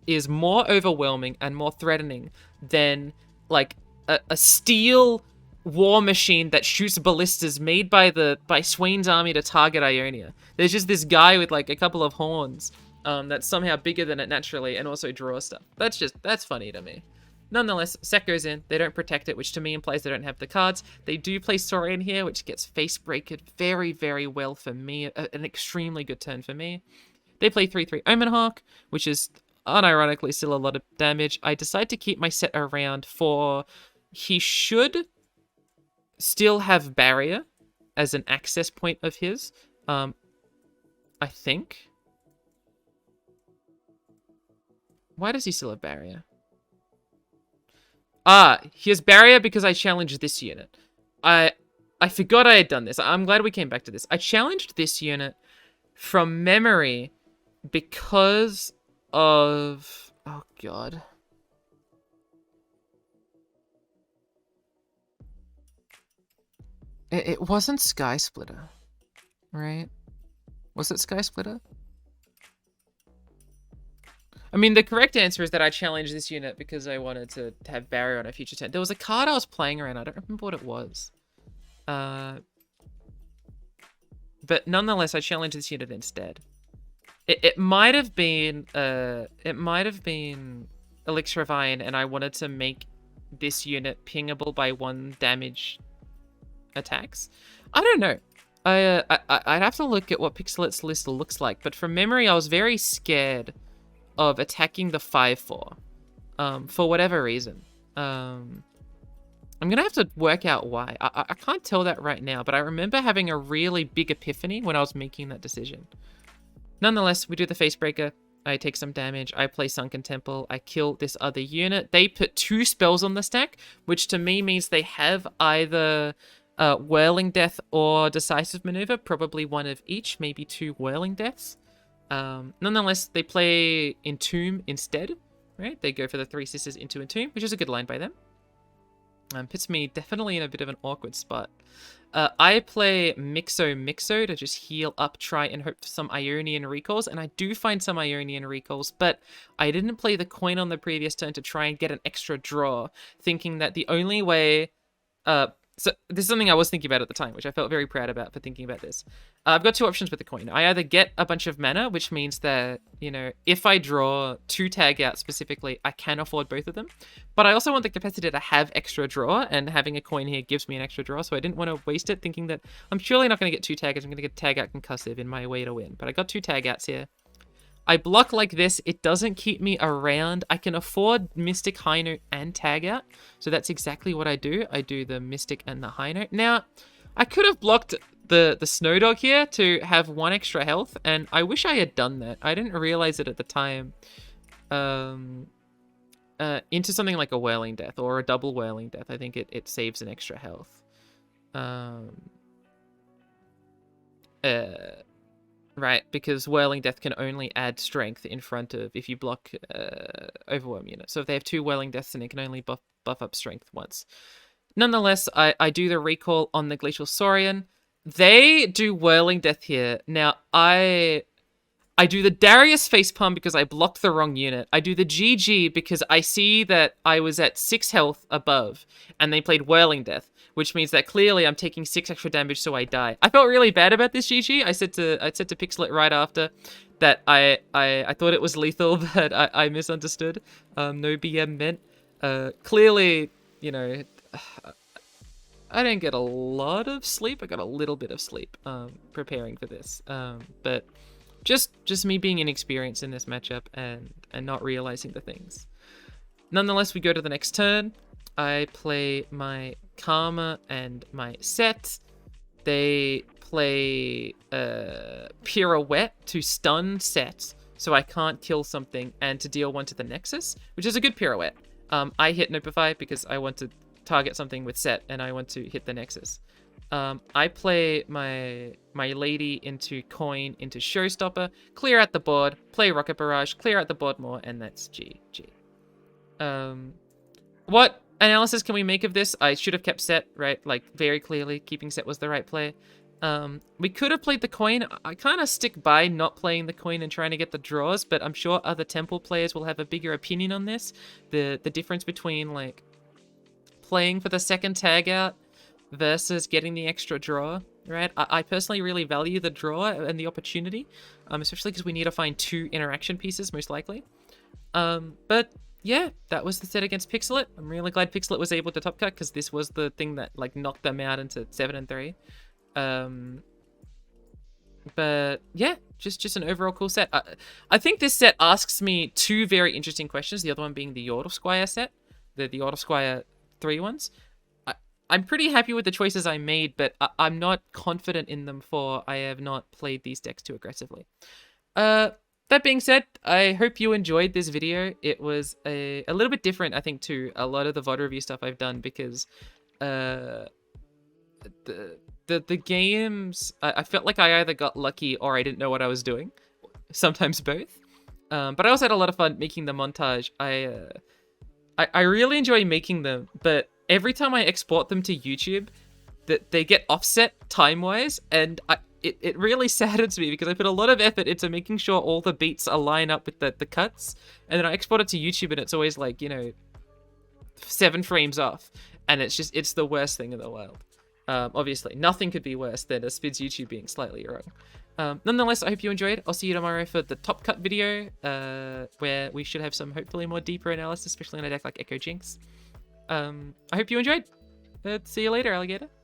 is more overwhelming and more threatening than like a steel war machine that shoots ballistas made by Swain's army to target Ionia. There's just this guy with like a couple of horns that's somehow bigger than it naturally and also draws stuff. That's funny to me. Nonetheless, Set goes in, they don't protect it, which to me implies they don't have the cards. They do play Saurian here, which gets Facebreakered very, very well for me. An extremely good turn for me. They play 3/3 Omen Hawk, which is unironically still a lot of damage. I decide to keep my Set around for... He should still have Barrier as an access point of his. I think. Why does he still have Barrier? He has Barrier because I challenged this unit. I forgot I had done this. I'm glad we came back to this. I challenged this unit from memory because of... Oh, God. It wasn't Sky Splitter, right? Was it Sky Splitter? I mean, the correct answer is that I challenged this unit because I wanted to have Barrier on a future turn. There was a card I was playing around. I don't remember what it was. But nonetheless, I challenged this unit instead. It might have been Elixir of Iron, and I wanted to make this unit pingable by 1 damage attacks. I don't know. I'd have to look at what Pixelit's list looks like, but from memory, I was very scared of attacking the 5/4 for whatever reason. I'm gonna have to work out why. I can't tell that right now, but I remember having a really big epiphany when I was making that decision. Nonetheless, we do the Facebreaker. I take some damage. I play Sunken Temple. I kill this other unit. They put 2 spells on the stack, which to me means they have either Whirling Death or Decisive Maneuver, probably one of each, maybe 2 Whirling Deaths. Nonetheless, they play Entomb instead, right? They go for the 3 Sisters into Entomb, which is a good line by them. Puts me definitely in a bit of an awkward spot. I play Mixo to just heal up, try and hope for some Ionian recalls, and I do find some Ionian recalls, but I didn't play the coin on the previous turn to try and get an extra draw, thinking that the only way... So this is something I was thinking about at the time, which I felt very proud about for thinking about this. I've got two options with the coin. I either get a bunch of mana, which means that, you know, if I draw 2 tag out specifically, I can afford both of them. But I also want the capacity to have extra draw, and having a coin here gives me an extra draw, so I didn't want to waste it thinking that I'm surely not going to get 2 tag outs. I'm going to get tag out concussive in my way to win. But I got 2 tag outs here. I block like this, it doesn't keep me around. I can afford Mystic, High Note, and Tag Out. So that's exactly what I do. I do the Mystic and the High Note. Now, I could have blocked the Snow Dog here to have 1 extra health, and I wish I had done that. I didn't realize it at the time. Into something like a Whirling Death or a double Whirling Death. I think it saves an extra health. Right, because Whirling Death can only add strength in front of if you block Overwhelm unit. So if they have 2 Whirling Deaths, then it can only buff up strength once. Nonetheless, I do the recall on the Glacial Saurian. They do Whirling Death here. Now, I do the Darius facepalm because I blocked the wrong unit. I do the GG because I see that I was at 6 health above, and they played Whirling Death, which means that clearly I'm taking 6 extra damage, so I die. I felt really bad about this GG. I said to Pixelit right after that I thought it was lethal, but I misunderstood. No BM meant. Clearly, you know, I didn't get a lot of sleep. I got a little bit of sleep preparing for this, but. Just me being inexperienced in this matchup and not realizing the things. Nonetheless, we go to the next turn. I play my Karma and my Set. They play Pirouette to stun Set, so I can't kill something, and to deal 1 to the Nexus, which is a good Pirouette. I hit Notify because I want to target something with Set, and I want to hit the Nexus. I play my lady into coin into Showstopper, clear out the board, play Rocket Barrage, clear out the board more, and that's GG. What analysis can we make of this? I should have kept Set, right? Like, very clearly, keeping Set was the right play. We could have played the coin. I kind of stick by not playing the coin and trying to get the draws, but I'm sure other Temple players will have a bigger opinion on this. The difference between, like, playing for the second tag out versus getting the extra draw, right? I personally really value the draw and the opportunity, especially because we need to find 2 interaction pieces, most likely. But yeah, that was the set against Pixelit. I'm really glad Pixelit was able to top cut, because this was the thing that like knocked them out into 7-3. But yeah, just an overall cool set. I think this set asks me 2 very interesting questions, the other one being the Yordle Squire set, the Yordle Squire 3 ones. I'm pretty happy with the choices I made, but I'm not confident in them, for I have not played these decks too aggressively. That being said, I hope you enjoyed this video. It was a little bit different, I think, to a lot of the VOD review stuff I've done, because the games, I felt like I either got lucky or I didn't know what I was doing. Sometimes both. But I also had a lot of fun making the montage. I really enjoy making them, but every time I export them to YouTube, that they get offset time-wise, and it really saddens me, because I put a lot of effort into making sure all the beats align up with the cuts, and then I export it to YouTube and it's always like, you know, 7 frames off, and it's the worst thing in the world. Obviously, nothing could be worse than a Spids YouTube being slightly wrong. Nonetheless, I hope you enjoyed. I'll see you tomorrow for the top cut video, where we should have some hopefully more deeper analysis, especially on a deck like Echo Jinx. I hope you enjoyed. See you later, alligator.